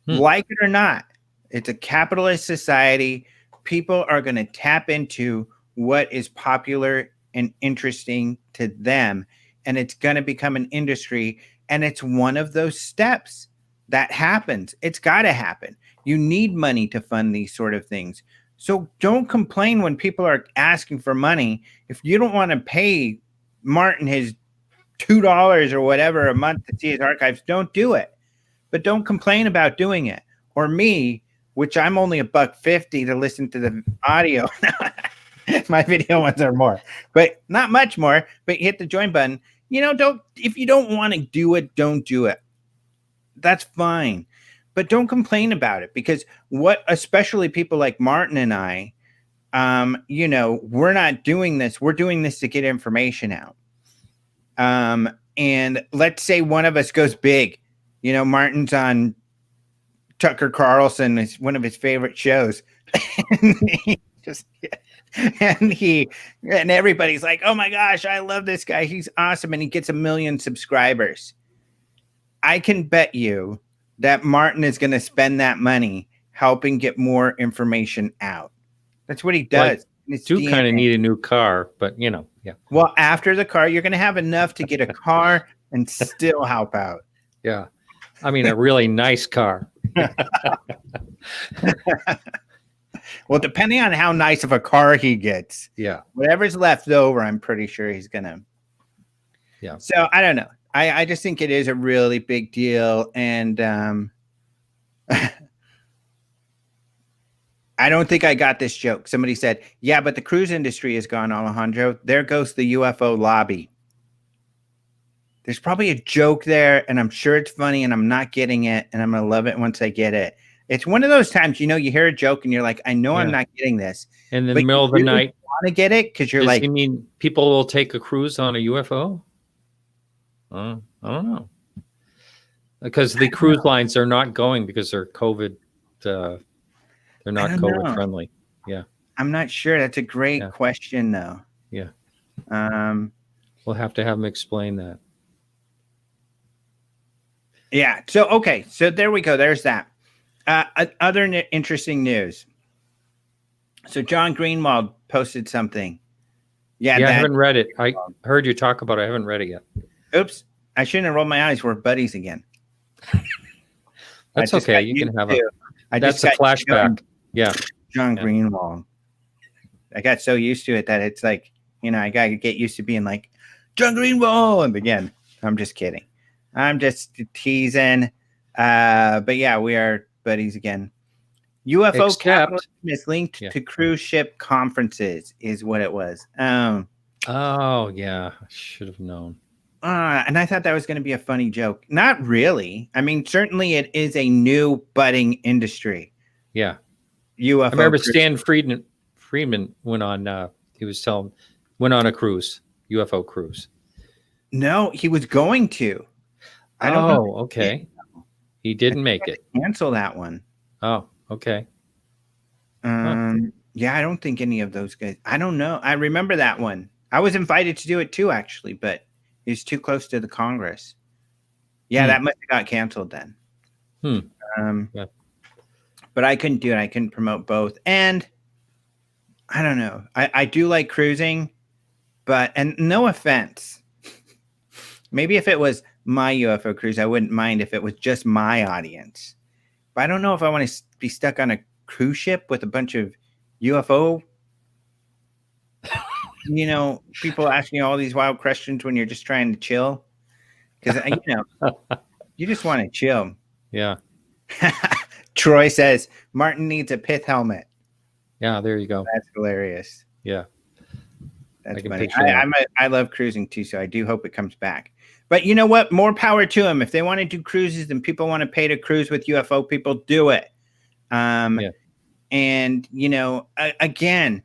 A: Like it or not, it's a capitalist society. People are going to tap into what is popular and interesting to them, and it's going to become an industry. And it's one of those steps that happens. It's got to happen. You need money to fund these sort of things. So don't complain when people are asking for money. If you don't want to pay Martin his $2 or whatever a month to see his archives, don't do it. But don't complain about doing it. Or me, which I'm only $1.50 to listen to the audio. My video ones are more, but not much more. But hit the join button. If you don't want to do it, don't do it. That's fine. But don't complain about it, because especially people like Martin and I, we're not doing this. We're doing this to get information out. And let's say one of us goes big. Martin's on Tucker Carlson. It's one of his favorite shows. And everybody's like, oh my gosh, I love this guy. He's awesome. And he gets 1 million subscribers. I can bet you that Martin is going to spend that money helping get more information out. That's what he does.
B: Well, I do kind of need a new car, but yeah.
A: Well, after the car, you're going to have enough to get a car and still help out.
B: Yeah. I mean, a really nice car.
A: Well, depending on how nice of a car he gets, whatever's left over, I'm pretty sure he's going to.
B: Yeah.
A: So I don't know. I just think it is a really big deal. And I don't think I got this joke. Somebody said, yeah, but the cruise industry is gone, Alejandro. There goes the UFO lobby. There's probably a joke there, and I'm sure it's funny, and I'm not getting it, and I'm going to love it once I get it. It's one of those times, you hear a joke, and you're like, I know I'm not getting this.
B: And in the middle of the night.
A: Want to get it? Because you're like.
B: You mean people will take a cruise on a UFO? I don't know. Because the cruise lines are not going because they're COVID. They're not COVID friendly. Yeah.
A: I'm not sure. That's a great question, though.
B: Yeah. We'll have to have them explain that.
A: Yeah. So, okay. So there we go. There's that. Other interesting news. So John Greenwald posted something. Yeah.
B: Yeah, I
A: That.
B: haven't read it. I heard you talk about it. I haven't read it yet.
A: Oops. I shouldn't have rolled my eyes. We're buddies again.
B: That's okay. You can have that's a flashback. Yeah.
A: John Greenwald. I got so used to it that it's like, I got to get used to being like, John Greenwald. And again, I'm just kidding. I'm just teasing. But yeah, we are buddies again. UFO capitalism is linked to cruise ship conferences is what it was.
B: Oh, yeah. I should have known.
A: And I thought that was going to be a funny joke. Not really. I mean, certainly it is a new budding industry.
B: Yeah.
A: UFO.
B: I remember Stan Friedman went on a cruise, UFO cruise.
A: No, he was going to. I don't know.
B: Okay. He didn't make it.
A: Cancel that one.
B: Oh, okay.
A: Yeah, I don't think any of those guys. I don't know. I remember that one. I was invited to do it too, actually, but it's too close to the Congress. Yeah, that must have got canceled then.
B: Yeah.
A: But I couldn't do it. I couldn't promote both. And I don't know. I do like cruising, and no offense. Maybe if it was my UFO cruise, I wouldn't mind if it was just my audience. But I don't know if I want to be stuck on a cruise ship with a bunch of UFO, people asking all these wild questions when you're just trying to chill. Because, you just want to chill.
B: Yeah.
A: Troy says, Martin needs a pith helmet.
B: Yeah, there you go.
A: That's hilarious.
B: Yeah.
A: That's funny. I love cruising too, so I do hope it comes back. But you know what? More power to them. If they want to do cruises and people want to pay to cruise with UFO people, do it. And, again,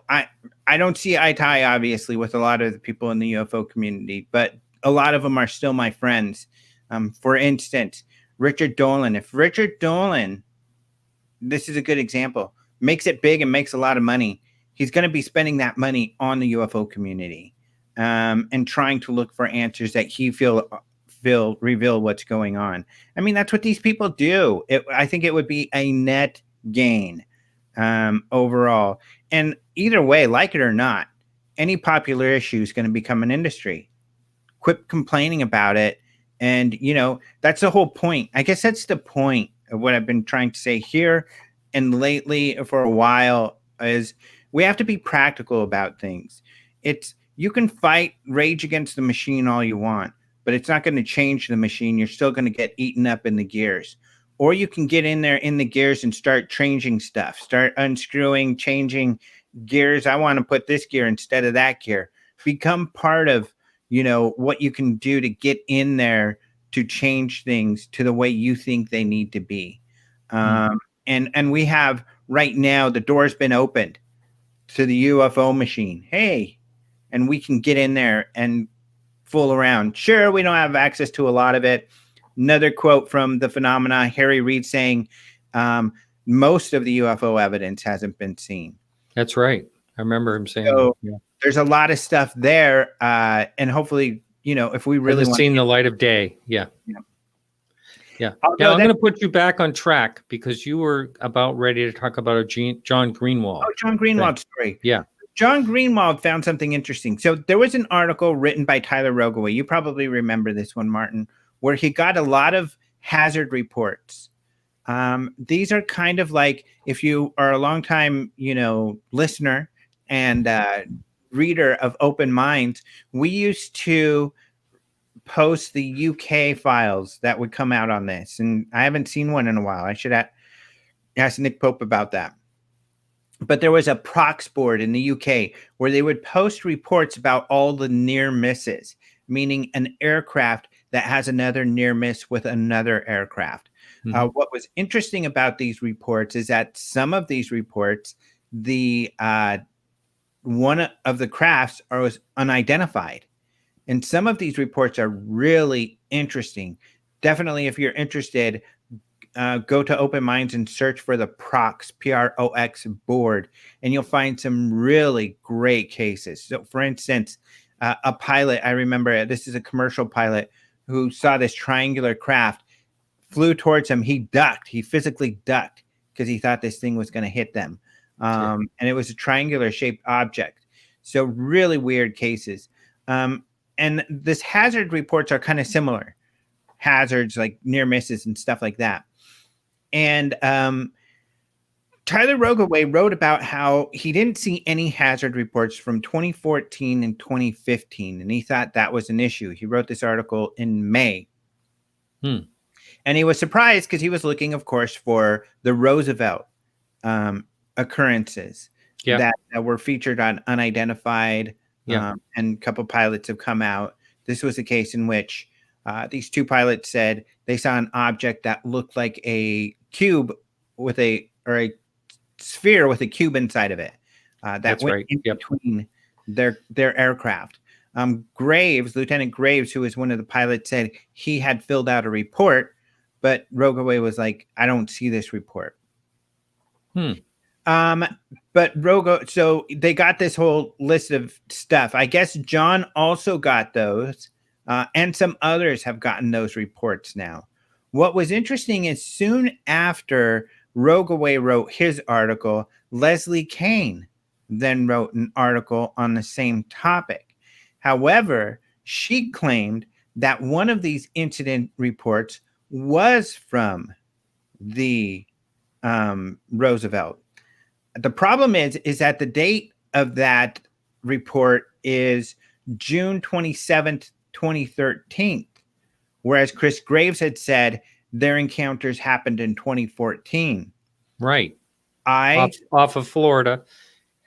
A: I don't see eye to eye, obviously, with a lot of the people in the UFO community, but a lot of them are still my friends. For instance, Richard Dolan. If Richard Dolan, this is a good example, makes it big and makes a lot of money, he's going to be spending that money on the UFO community and trying to look for answers that he reveal what's going on. I mean, that's what these people do. I think it would be a net gain overall. And either way, like it or not, any popular issue is going to become an industry. Quit complaining about it. And, that's the whole point. I guess that's the point of what I've been trying to say here and lately for a while is we have to be practical about things. You can fight rage against the machine all you want, but it's not going to change the machine. You're still going to get eaten up in the gears. Or you can get in there in the gears and start changing stuff, start unscrewing, changing gears. I want to put this gear instead of that gear. Become part of, what you can do to get in there to change things to the way you think they need to be. And we have right now, the door's been opened to the UFO machine. Hey, and we can get in there and fool around. Sure, we don't have access to a lot of it. Another quote from the phenomena, Harry Reid saying, most of the UFO evidence hasn't been seen.
B: That's right. I remember him saying
A: so there's a lot of stuff there. And hopefully, if we really want
B: seen the light of day. Yeah. Now I'm going to put you back on track because you were about ready to talk about John Greenwald.
A: Oh, John Greenwald story.
B: Yeah.
A: John Greenwald found something interesting. So there was an article written by Tyler Rogoway. You probably remember this one, Martin, where he got a lot of hazard reports. These are kind of like, if you are a longtime, listener and reader of Open Minds, we used to post the UK files that would come out on this. And I haven't seen one in a while. I should ask Nick Pope about that. But there was a prox board in the UK where they would post reports about all the near misses, meaning an aircraft that has another near miss with another aircraft. What was interesting about these reports is that some of these reports, one of the crafts was unidentified. And some of these reports are really interesting. Definitely, if you're interested, go to Open Minds and search for the PROX, PROX board, and you'll find some really great cases. So, for instance, a pilot, I remember this is a commercial pilot who saw this triangular craft, flew towards him. He ducked. He physically ducked because he thought this thing was going to hit them. And it was a triangular shaped object. So really weird cases. And this hazard reports are kind of similar. Hazards like near misses and stuff like that. And Tyler Rogaway wrote about how he didn't see any hazard reports from 2014 and 2015, and he thought that was an issue. He wrote this article in May. And he was surprised because he was looking, of course, for the Roosevelt occurrences that were featured on Unidentified, and a couple pilots have come out. This was a case in which these two pilots said they saw an object that looked like a cube or a sphere with a cube inside of it that went in between their aircraft. Lieutenant Graves, who was one of the pilots, said he had filled out a report, but Rogaway was like, I don't see this report. But so they got this whole list of stuff. I guess John also got those, and some others have gotten those reports now. What was interesting is soon after Rogaway wrote his article, Leslie Kane then wrote an article on the same topic. However, she claimed that one of these incident reports was from the Roosevelt. The problem is that the date of that report is June 27th, 2013, whereas Chris Graves had said their encounters happened in 2014.
B: Right. Off of Florida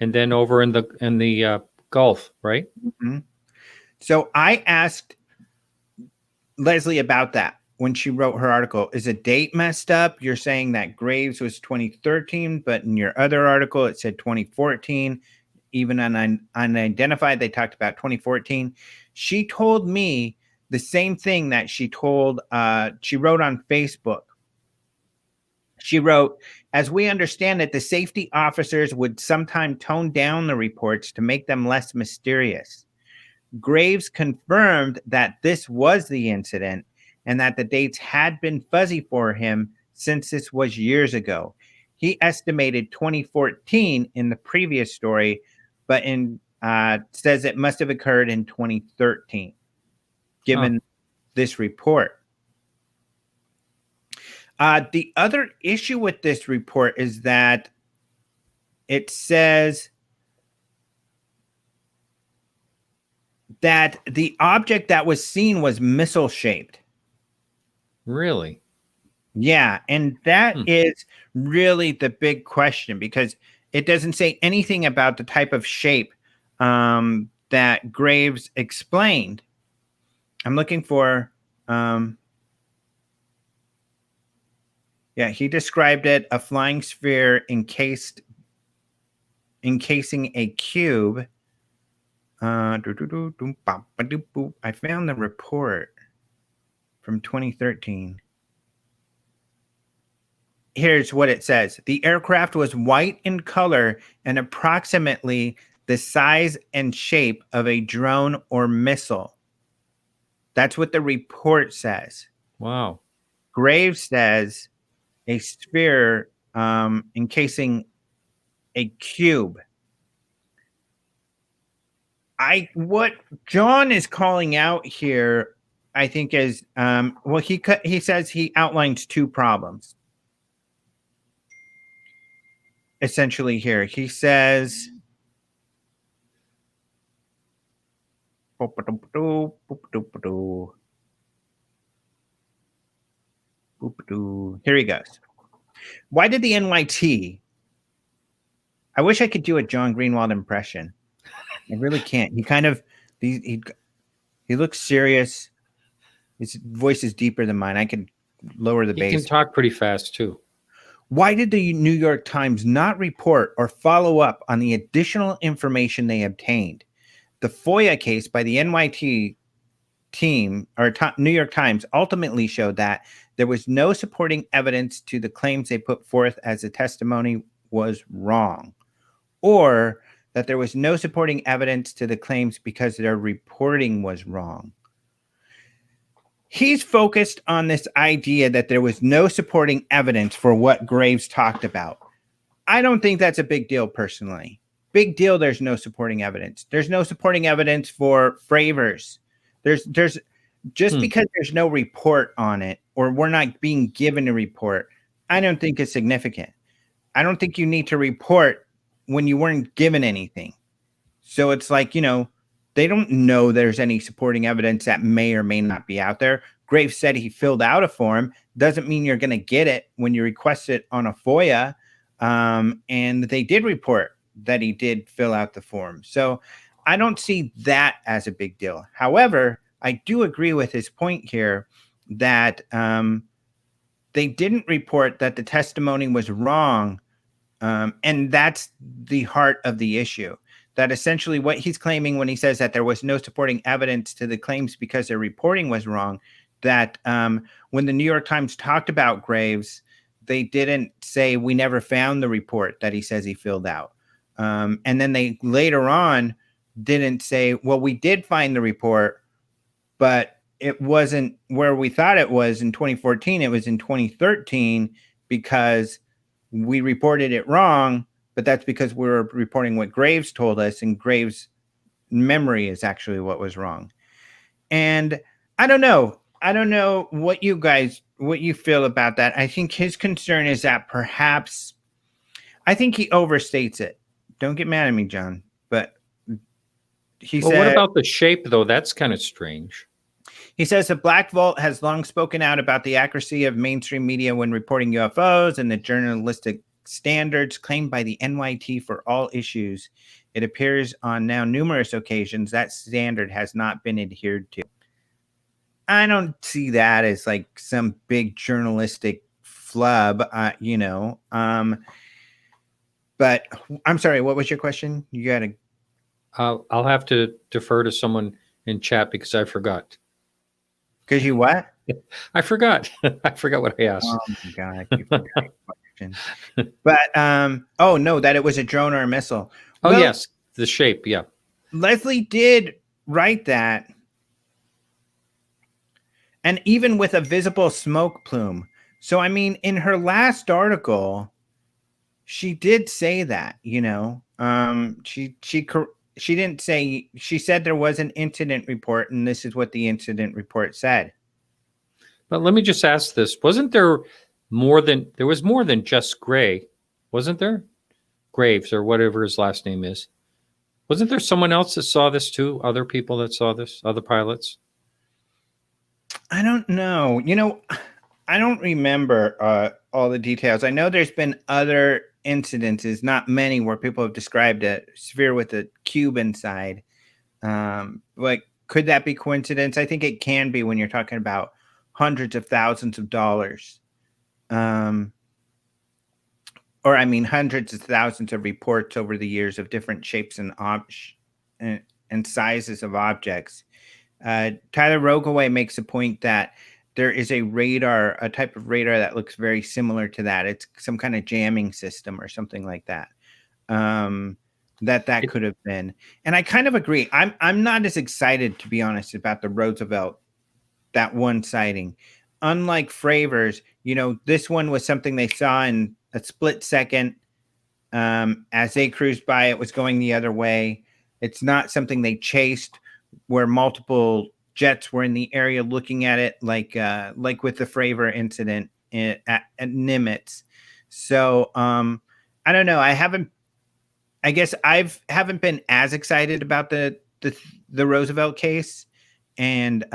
B: and then over in the Gulf, right?
A: Mm-hmm. So I asked Leslie about that when she wrote her article. Is a date messed up? You're saying that Graves was 2013, but in your other article it said 2014. Even on Unidentified, they talked about 2014. She told me the same thing that she wrote on Facebook. She wrote, as we understand it, the safety officers would sometime tone down the reports to make them less mysterious. Graves confirmed that this was the incident and that the dates had been fuzzy for him since this was years ago. He estimated 2014 in the previous story, but says it must have occurred in 2013. Given this report. The other issue with this report is that it says that the object that was seen was missile shaped.
B: Really?
A: Yeah, and that is really the big question, because it doesn't say anything about the type of shape that Graves explained. I'm looking for, he described it, a flying sphere encasing a cube. I found the report from 2013. Here's what it says. The aircraft was white in color and approximately the size and shape of a drone or missile. That's what the report says.
B: Wow. Graves
A: says a sphere encasing a cube. What John is calling out here, I think, is he says he outlines two problems. Essentially here, he says, here he goes. Why did the NYT? I wish I could do a John Greenwald impression. I really can't. He kind of he looks serious. His voice is deeper than mine. I can lower the bass.
B: He can talk pretty fast too.
A: Why did the New York Times not report or follow up on the additional information they obtained? The FOIA case by the NYT team or New York Times ultimately showed that there was no supporting evidence to the claims they put forth as the testimony was wrong, or that there was no supporting evidence to the claims because their reporting was wrong. he's focused on this idea that there was no supporting evidence for what Graves talked about. I don't think that's a big deal personally. Big deal. There's no supporting evidence. There's no supporting evidence for Fravers. There's just because there's no report on it, or we're not being given a report, I don't think it's significant. I don't think you need to report when you weren't given anything. So it's like, they don't know there's any supporting evidence that may or may not be out there. Graves said he filled out a form. Doesn't mean you're going to get it when you request it on a FOIA. And they did report that he did fill out the form. So I don't see that as a big deal. However, I do agree with his point here that they didn't report that the testimony was wrong. And that's the heart of the issue. That essentially what he's claiming when he says that there was no supporting evidence to the claims because their reporting was wrong, that when the New York Times talked about Graves, they didn't say we never found the report that he says he filled out. And then they later on didn't say, well, we did find the report, but it wasn't where we thought it was in 2014. It was in 2013 because we reported it wrong. But that's because we were reporting what Graves told us, and Graves' memory is actually what was wrong. And I don't know. I don't know what you feel about that. I think his concern is that perhaps, I think he overstates it. Don't get mad at me, John. But he said,
B: what about the shape, though? That's kind of strange.
A: He says the Black Vault has long spoken out about the accuracy of mainstream media when reporting UFOs and the journalistic standards claimed by the NYT for all issues. It appears on now numerous occasions that standard has not been adhered to. I don't see that as like some big journalistic flub, but I'm sorry, what was your question? You got to.
B: I'll have to defer to someone in chat because I forgot.
A: Because you what?
B: I forgot. I forgot what I asked.
A: Oh my God, you forgot your question. But oh no, that it was a drone or a missile.
B: Oh well, yes, the shape. Yeah,
A: Leslie did write that, and even with a visible smoke plume. So I mean, in her last article, she did say that. She didn't say. She said there was an incident report, and this is what the incident report said.
B: But let me just ask this: wasn't there more than just Gray, wasn't there? Graves or whatever his last name is. Wasn't there someone else that saw this too? Other people that saw this? Other pilots?
A: I don't know. I don't remember all the details. I know there's been other incidences, not many, where people have described a sphere with a cube inside. Like, could that be coincidence? I think it can be when you're talking about hundreds of thousands of dollars. Or I mean, hundreds of thousands of reports over the years of different shapes and sizes of objects. Tyler Rogaway makes a point that there is a type of radar that looks very similar to that. It's some kind of jamming system or something like that. That could have been. And I kind of agree. I'm not as excited, to be honest, about the Roosevelt, that one sighting. Unlike Fravers, this one was something they saw in a split second. As they cruised by, it was going the other way. It's not something they chased where multiple jets were in the area looking at it, like with the Fravor incident at Nimitz. So I don't know. I haven't been as excited about the Roosevelt case. And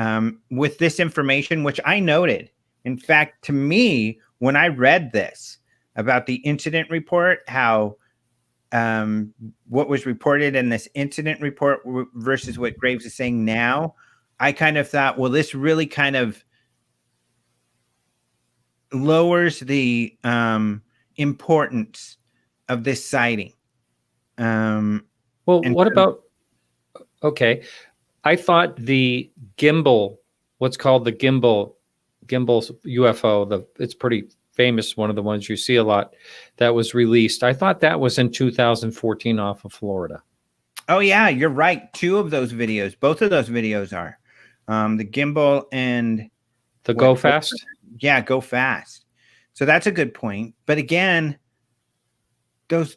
A: with this information, which I noted, in fact, to me, when I read this about the incident report, how what was reported in this incident report versus what Graves is saying now, I kind of thought, well, this really kind of lowers the importance of this sighting.
B: Well, what about, okay, I thought the gimbal, what's called the gimbal UFO, it's pretty famous, one of the ones you see a lot, that was released. I thought that was in 2014 off of Florida.
A: Oh yeah, you're right. Two of those videos, both of those videos are the gimbal and
B: The go fast?
A: Yeah, go fast. So that's a good point. But again, those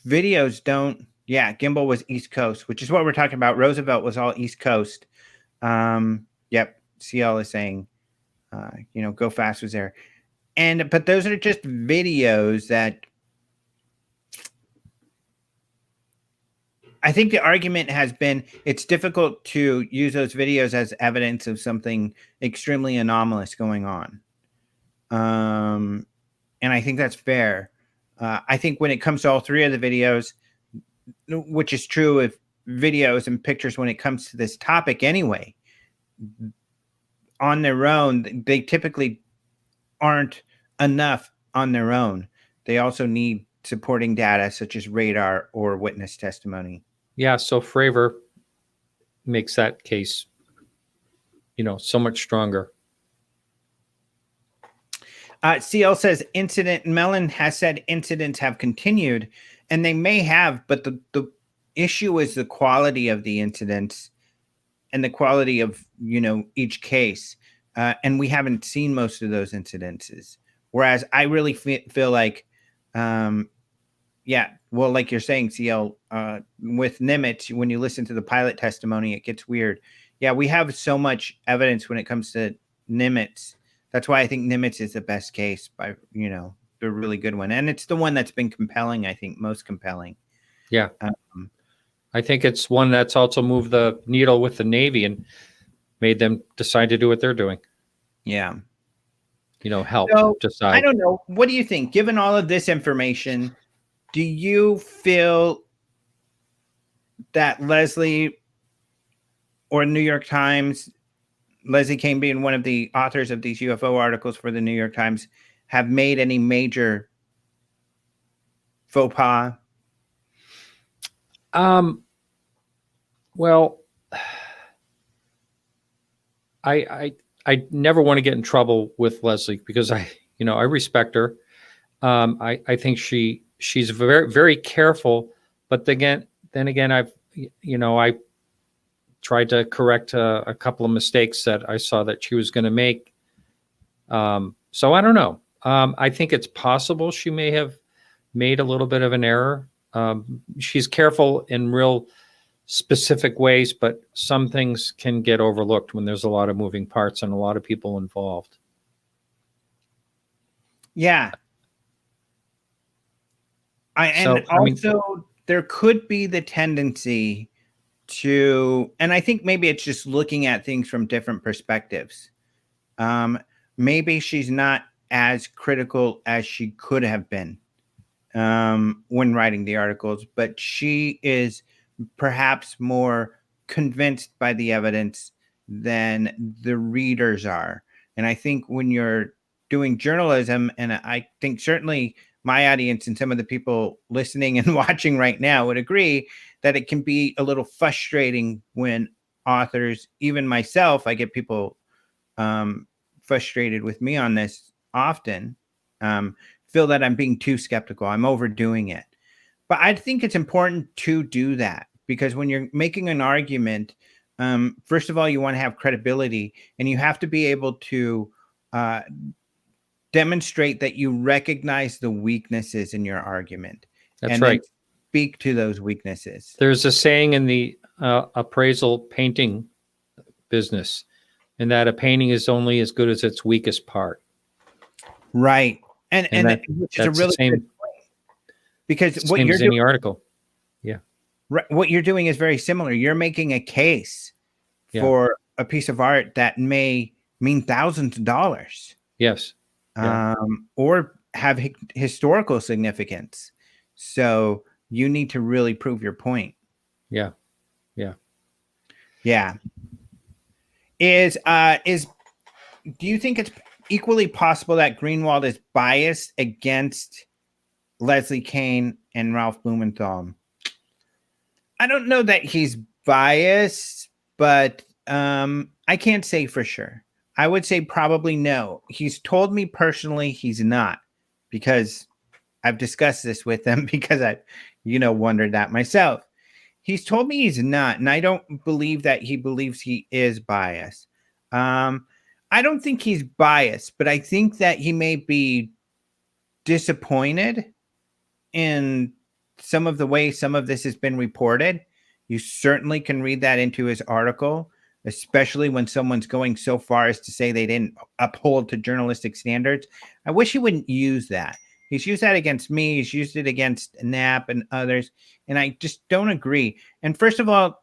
A: videos don't. Yeah, Gimbal was East Coast, which is what we're talking about. Roosevelt was all East Coast. Yep. CL is saying, go fast was there. But those are just videos that I think the argument has been it's difficult to use those videos as evidence of something extremely anomalous going on. And I think that's fair. I think when it comes to all three of the videos, which is true of videos and pictures when it comes to this topic anyway, on their own, they typically aren't enough on their own. They also need supporting data such as radar or witness testimony.
B: Yeah, so Fravor makes that case, so much stronger.
A: CL says Mellon has said incidents have continued, and they may have, but the issue is the quality of the incidents and the quality of, each case. And we haven't seen most of those incidences. Whereas I really feel like, like you're saying, CL, with Nimitz, when you listen to the pilot testimony, it gets weird. Yeah, we have so much evidence when it comes to Nimitz. That's why I think Nimitz is the best case by, the really good one. And it's the one that's been compelling, I think, most compelling.
B: Yeah. I think it's one that's also moved the needle with the Navy and made them decide to do what they're doing.
A: Yeah.
B: Help decide.
A: I don't know. What do you think? Given all of this information, do you feel that Leslie or New York Times, Leslie Kean being one of the authors of these UFO articles for the New York Times, have made any major faux pas?
B: Well, I never want to get in trouble with Leslie because I respect her. I think she's very, very careful, but then again, I tried to correct a couple of mistakes that I saw that she was going to make. So I don't know. I think it's possible she may have made a little bit of an error. She's careful in real specific ways, but some things can get overlooked when there's a lot of moving parts and a lot of people involved.
A: Yeah. There could be the tendency to, and I think maybe it's just looking at things from different perspectives. Maybe she's not as critical as she could have been when writing the articles, but she is perhaps more convinced by the evidence than the readers are. And I think when you're doing journalism, and I think certainly my audience and some of the people listening and watching right now would agree that it can be a little frustrating when authors, even myself, I get people frustrated with me on this often, feel that I'm being too skeptical. I'm overdoing it. But I think it's important to do that because when you're making an argument, first of all, you want to have credibility and you have to be able to demonstrate that you recognize the weaknesses in your argument.
B: That's right.
A: Speak to those weaknesses.
B: There's a saying in the appraisal painting business, and that a painting is only as good as its weakest part.
A: Right. And which is a really good point. Because what you're doing in the
B: article. Yeah.
A: Right, what you're doing is very similar. You're making a case for a piece of art that may mean thousands of dollars.
B: Yes. Yeah.
A: Or have historical significance. So you need to really prove your point.
B: Yeah. Yeah.
A: Yeah. Do you think it's equally possible that Greenwald is biased against Leslie Kean and Ralph Blumenthal? I don't know that he's biased, but I can't say for sure. I would say probably no. He's told me personally he's not, because I've discussed this with him because I've, wondered that myself. He's told me he's not, and I don't believe that he believes he is biased. I don't think he's biased, but I think that he may be disappointed in some of the way some of this has been reported. You certainly can read that into his article, especially when someone's going so far as to say they didn't uphold to journalistic standards. I wish he wouldn't use that. He's used that against me. He's used it against Knapp and others. And I just don't agree. And first of all,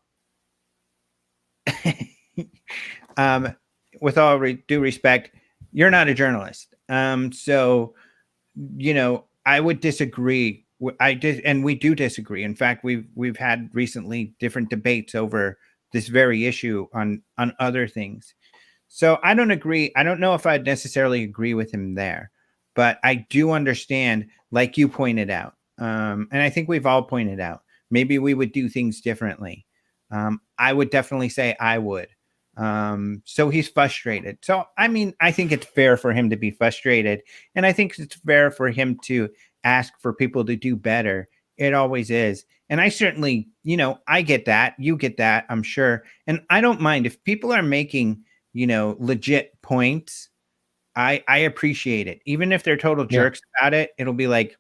A: with all due respect, you're not a journalist. So, I would disagree. And we do disagree. In fact, we've had recently different debates over this very issue on other things. So I don't agree. I don't know if I'd necessarily agree with him there, but I do understand, like you pointed out, and I think we've all pointed out, maybe we would do things differently. I would definitely say I would. So he's frustrated. So, I mean, I think it's fair for him to be frustrated. And I think it's fair for him to ask for people to do better. It always is. And I certainly, I get that. You get that, I'm sure. And I don't mind if people are making, legit points. I appreciate it. Even if they're total jerks about it, it'll be like,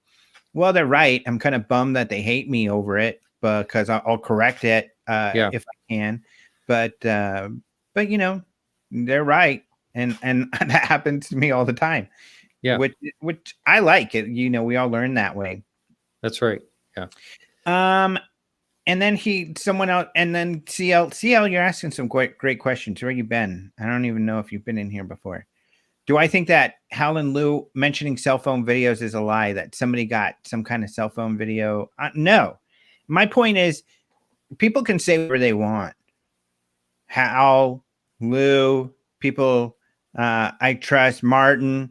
A: well, they're right. I'm kind of bummed that they hate me over it because I'll correct it if I can. But they're right. And that happens to me all the time.
B: Yeah.
A: Which I like it. We all learn that way.
B: That's right. Yeah.
A: And then someone else, and then CL, you're asking some great questions. Where you been? I don't even know if you've been in here before. Do I think that Howlin' Lou mentioning cell phone videos is a lie, that somebody got some kind of cell phone video? No. My point is, people can say whatever they want. Hal, Lou, people I trust, Martin,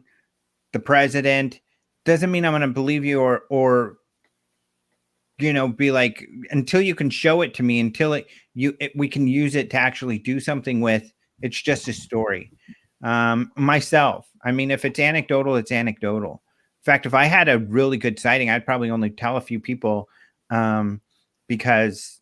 A: the president, doesn't mean I'm going to believe you or be like, until you can show it to me, until we can use it to actually do something with. It's just a story. Myself, I mean, if it's anecdotal, it's anecdotal. In fact, if I had a really good sighting, I'd probably only tell a few people because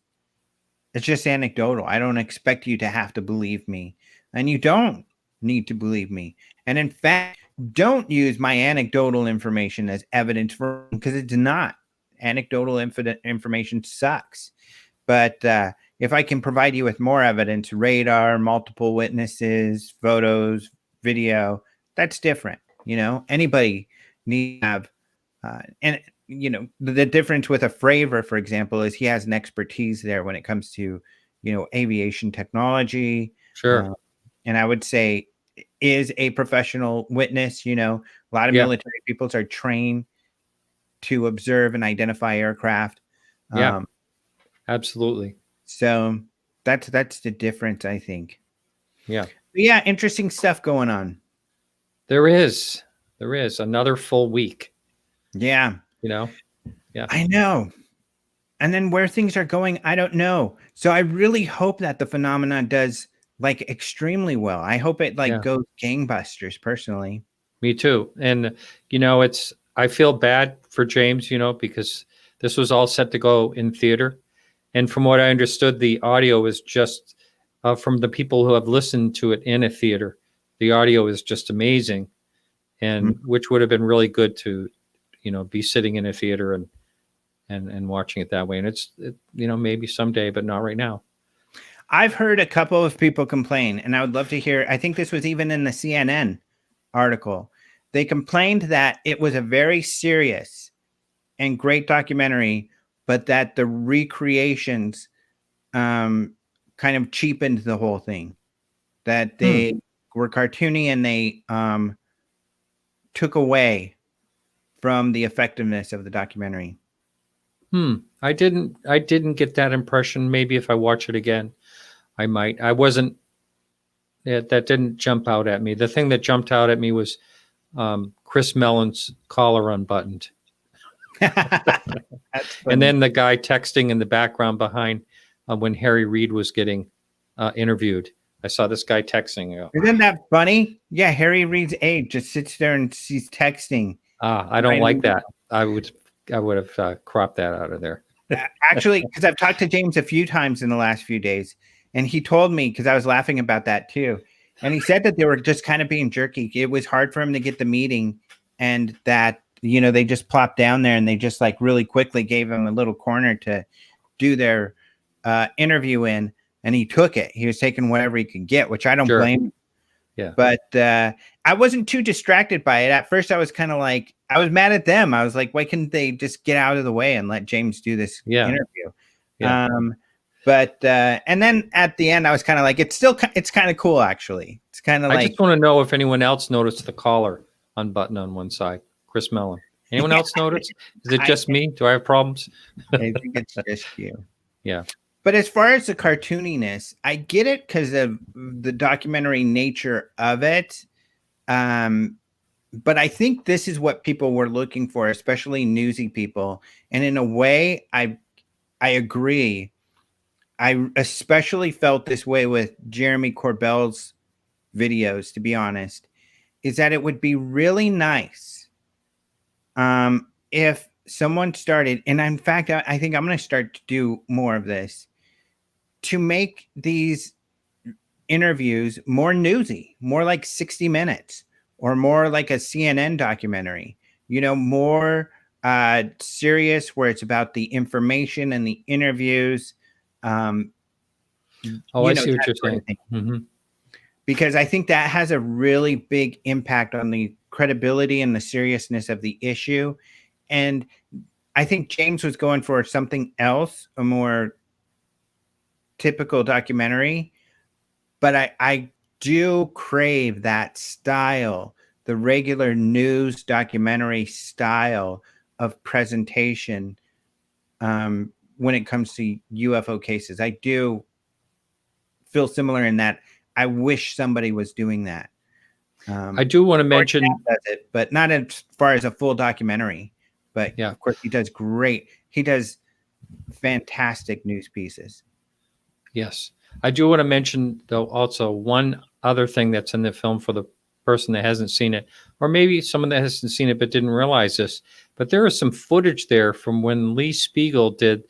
A: it's just anecdotal. I don't expect you to have to believe me, and you don't need to believe me. And in fact, don't use my anecdotal information as evidence because it's not. Anecdotal information sucks. But if I can provide you with more evidence, radar, multiple witnesses, photos, video, that's different. Anybody needs to have, the difference with a Fravor, for example, is he has an expertise there when it comes to, aviation technology.
B: Sure.
A: And I would say is a professional witness. A lot of military people are trained to observe and identify aircraft.
B: Absolutely.
A: So that's the difference, I think.
B: Yeah.
A: But yeah, interesting stuff going on.
B: There is another full week.
A: Yeah.
B: Yeah.
A: I know. And then where things are going, I don't know. So I really hope that the phenomenon does extremely well. I hope it goes gangbusters personally.
B: Me too. And I feel bad for James, because this was all set to go in theater. And from what I understood, the audio is just from the people who have listened to it in a theater. The audio is just amazing, and which would have been really good to, be sitting in a theater and watching it that way. And it's maybe someday, but not right now.
A: I've heard a couple of people complain, and I would love to hear. I think this was even in the CNN article. They complained that it was a very serious and great documentary, but that the recreations kind of cheapened the whole thing. That they were cartoony and they took away from the effectiveness of the documentary.
B: I didn't get that impression. Maybe if I watch it again, I might. I wasn't. That didn't jump out at me. The thing that jumped out at me was Chris Mellon's collar unbuttoned. And then the guy texting in the background behind when Harry Reid was getting interviewed. I saw this guy texting.
A: Isn't that funny? Yeah, Harry Reid's aide just sits there and she's texting.
B: I don't like that. I would have cropped that out of there.
A: Actually, because I've talked to James a few times in the last few days, and he told me, because I was laughing about that too. And he said that they were just kind of being jerky. It was hard for him to get the meeting, and that, they just plopped down there and they just like really quickly gave him a little corner to do their interview in, and he took it. He was taking whatever he could get, which I don't blame.
B: Yeah.
A: But I wasn't too distracted by it. At first, I was kind of like, I was mad at them. I was like, why couldn't they just get out of the way and let James do this interview?
B: Yeah.
A: But and then at the end, I was kind of like, it's kind of cool, actually. It's kind of like,
B: I just want to know if anyone else noticed the collar unbuttoned on one side. Chris Mellon. Anyone else notice? Is it just me? Do I have problems?
A: I think it's just you.
B: Yeah.
A: But as far as the cartooniness, I get it because of the documentary nature of it. But I think this is what people were looking for, especially newsy people. And in a way, I agree. I especially felt this way with Jeremy Corbell's videos, to be honest, is that it would be really nice if someone started, and in fact, I think I'm going to start to do more of this, to make these interviews more newsy, more like 60 Minutes, or more like a CNN documentary, more serious, where it's about the information and the interviews.
B: I see what you're saying. Mm-hmm.
A: Because I think that has a really big impact on the credibility and the seriousness of the issue. And I think James was going for something else, a more typical documentary. But I do crave that style, the regular news documentary style of presentation when it comes to UFO cases. I do feel similar in that I wish somebody was doing that.
B: I do want to mention,
A: does it, but not as far as a full documentary. But of course, he does great. He does fantastic news pieces.
B: Yes. I do want to mention, though, also one other thing that's in the film for the person that hasn't seen it, or maybe someone that hasn't seen it but didn't realize this. But there is some footage there from when Lee Spiegel did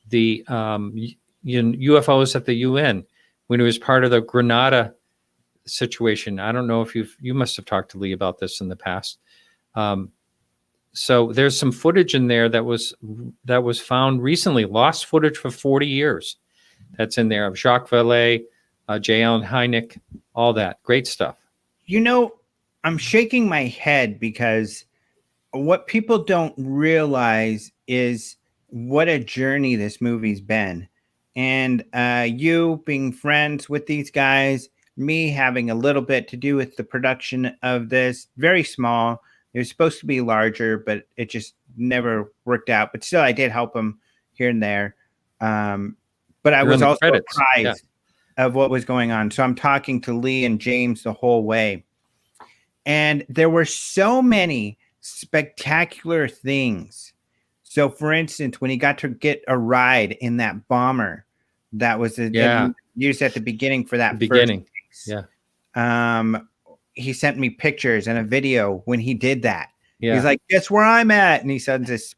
B: the UFOs at the UN, when he was part of the Grenada situation. I don't know if you must have talked to Lee about this in the past. So there's some footage in there that was found recently, lost footage for 40 years. That's in there of Jacques Vallée, J. Allen Hynek, all that great stuff.
A: I'm shaking my head because what people don't realize is what a journey this movie's been. And you being friends with these guys, me having a little bit to do with the production of this, very small. It was supposed to be larger, but it just never worked out. But still, I did help them here and there. But I was also surprised of what was going on. So I'm talking to Lee and James the whole way. And there were so many spectacular things. So, for instance, when he got to get a ride in that bomber, that was used at the beginning for that
B: beginning.
A: First case. He sent me pictures and a video when he did that.
B: Yeah.
A: He's like, guess where I'm at? And he sends this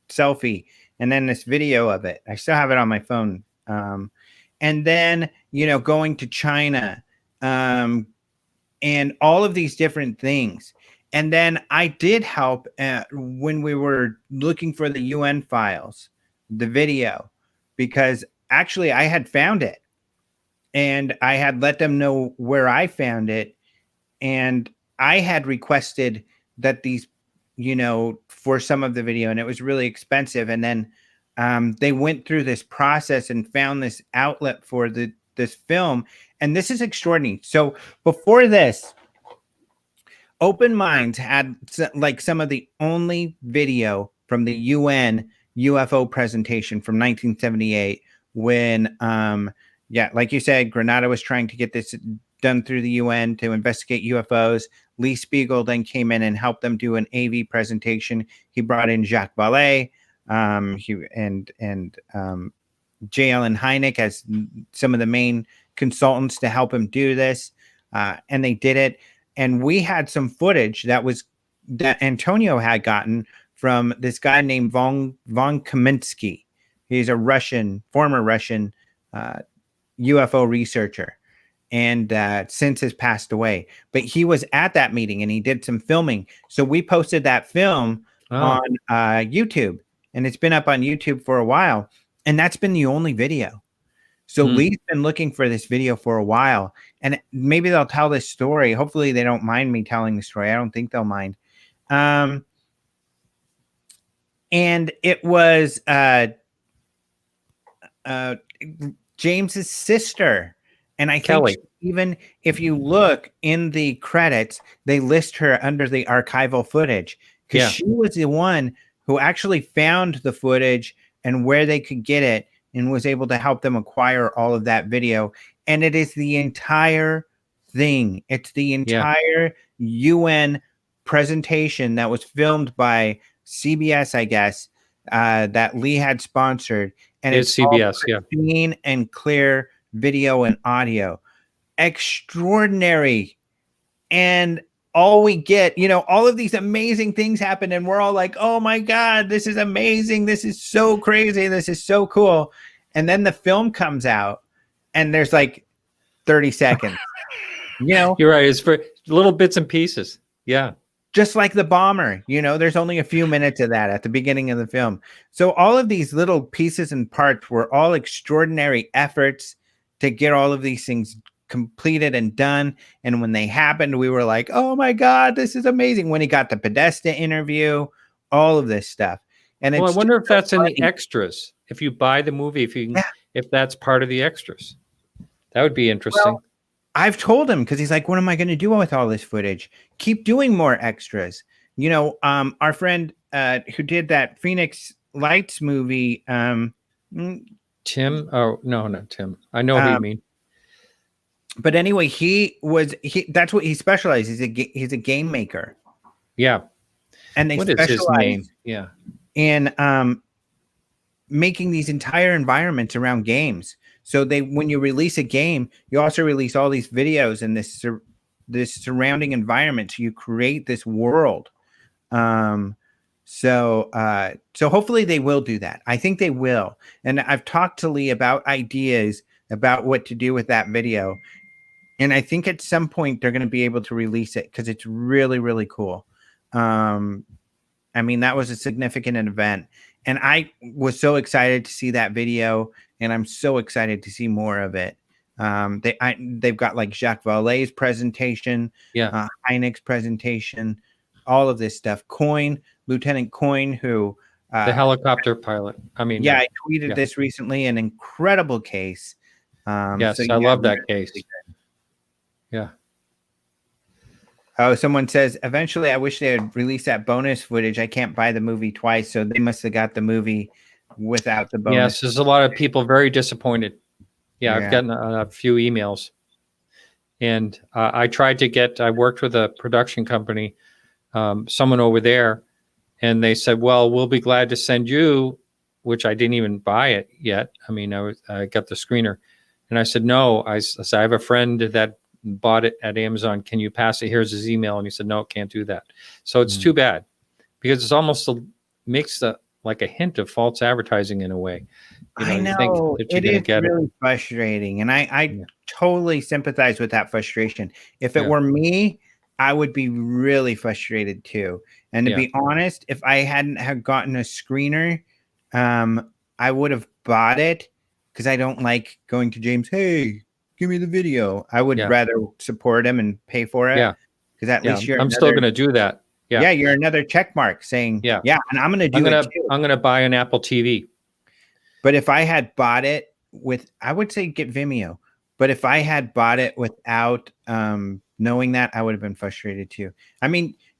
A: selfie and then this video of it. I still have it on my phone. And then, going to China, and all of these different things. And then I did help when we were looking for the UN files, the video, because actually I had found it and I had let them know where I found it. And I had requested that these, for some of the video, and it was really expensive. And then they went through this process and found this outlet for this film. And this is extraordinary. So before this, Open Minds had like some of the only video from the UN UFO presentation from 1978 when, like you said, Grenada was trying to get this done through the UN to investigate UFOs. Lee Spiegel then came in and helped them do an AV presentation. He brought in Jacques Vallée, J. Allen Hynek as some of the main consultants to help him do this. And they did it. And we had some footage that Antonio had gotten from this guy named von Kaminsky. He's a former Russian UFO researcher. and since has passed away. But he was at that meeting and he did some filming. So we posted that film on YouTube, and it's been up on YouTube for a while. And that's been the only video. So Lee's been looking for this video for a while, and maybe they'll tell this story. Hopefully they don't mind me telling the story. I don't think they'll mind. And it was James's sister. And I think
B: Kelly.
A: even if you look in the credits, they list her under the archival footage, because she was the one who actually found the footage and where they could get it, and was able to help them acquire all of that video. And it is the entire thing. It's the entire UN presentation that was filmed by CBS, I guess, that Lee had sponsored. And it's
B: CBS,
A: clean and clear video and audio. Extraordinary. And all we get, all of these amazing things happen, and we're all like, oh my God, this is amazing. This is so crazy. This is so cool. And then the film comes out, and there's like 30 seconds.
B: You're right. It's for little bits and pieces. Yeah.
A: Just like the bomber, there's only a few minutes of that at the beginning of the film. So all of these little pieces and parts were all extraordinary efforts to get all of these things completed and done. And when they happened, we were like, oh my God, this is amazing. When he got the Podesta interview, all of this stuff. And
B: I wonder if that's in the extras. If you buy the movie, if that's part of the extras, that would be interesting.
A: Well, I've told him, because he's like, what am I going to do with all this footage? Keep doing more extras. Our friend who did that Phoenix Lights movie,
B: Tim. Oh, no, not Tim. I know who you mean.
A: But anyway, that's what he specializes. He's a game maker.
B: Yeah.
A: And they
B: specialize his name? Yeah.
A: In making these entire environments around games. So when you release a game, you also release all these videos and this surrounding environment. So you create this world. So hopefully they will do that. I think they will. And I've talked to Lee about ideas about what to do with that video. And I think at some point they're going to be able to release it, because it's really, really cool. That was a significant event. And I was so excited to see that video, and I'm so excited to see more of it. They've got like Jacques Vallée's presentation, Hynek's presentation, all of this stuff. Lieutenant Coyne, who
B: the helicopter pilot.
A: I tweeted this recently. An incredible case.
B: Yes, I love that case. Yeah.
A: Oh, someone says, eventually I wish they would release that bonus footage. I can't buy the movie twice, so they must have got the movie without the bonus.
B: Yes, there's a lot of people very disappointed. Yeah. I've gotten a few emails. And I worked with a production company, someone over there, and they said, well, we'll be glad to send you, which I didn't even buy it yet. I got the screener. And I said, no, I have a friend that bought it at Amazon. Can you pass it? Here's his email. And he said, no, can't do that. So it's too bad, because it's almost makes like a hint of false advertising in a way.
A: I know it is really frustrating. And I totally sympathize with that frustration. If it were me, I would be really frustrated too. And to be honest, if I hadn't have gotten a screener, I would have bought it, because I don't like going to James. Hey, give me the video. I would rather support him and pay for it. Yeah. Because at least
B: I'm still going to do that. Yeah.
A: Yeah. You're another check mark saying, and I'm going to do it too.
B: I'm going to buy an Apple TV.
A: But if I had bought it I would say get Vimeo. But if I had bought it without knowing that, I would have been frustrated too.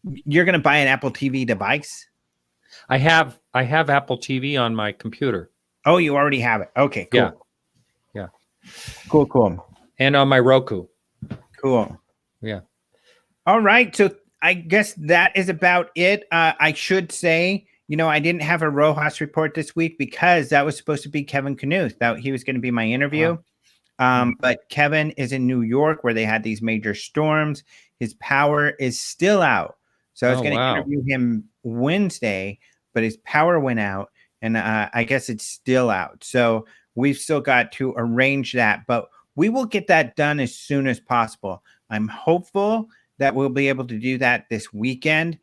A: You're going to buy an Apple TV device?
B: I have Apple TV on my computer.
A: Oh, you already have it. Okay, cool.
B: Yeah.
A: Cool.
B: And on my Roku.
A: Cool.
B: Yeah.
A: All right. So I guess that is about it. I should say, I didn't have a Rojas report this week, because that was supposed to be Kevin Knuth. He was going to be my interview. Wow. But Kevin is in New York, where they had these major storms. His power is still out. So I was going to interview him Wednesday, but his power went out, and I guess it's still out. So we've still got to arrange that. But we will get that done as soon as possible. I'm hopeful that we'll be able to do that this weekend.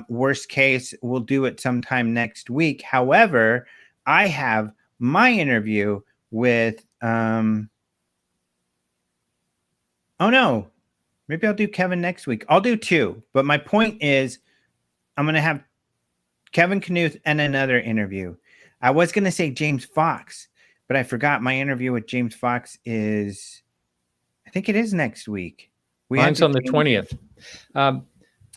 A: Worst case, we'll do it sometime next week. However, I have my interview with oh no, maybe I'll do Kevin next week. I'll do 2, but my point is I'm going to have Kevin Knuth and another interview. I was going to say James Fox, but I forgot my interview with James Fox is, I think it is next week.
B: Mine's on the 20th. I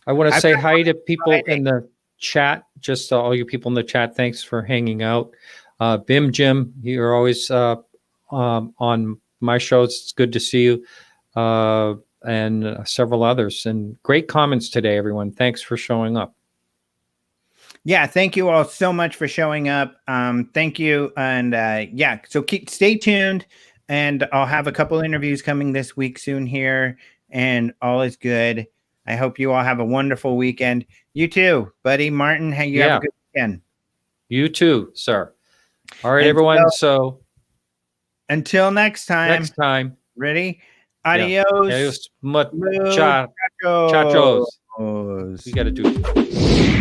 B: want to say hi to people in the chat, just all you people in the chat. Thanks for hanging out. Bim Jim, you're always on my shows. It's good to see you. And several others. And great comments today, everyone. Thanks for showing up.
A: Yeah, thank you all so much for showing up. Thank you. And yeah, so stay tuned. And I'll have a couple interviews coming this week soon here. And all is good. I hope you all have a wonderful weekend. You too, buddy. Martin, have a good weekend.
B: You too, sir. All right, everyone. So
A: until next time.
B: Next time.
A: Ready? Adios.
B: Adios. Muchachos. We got to do it.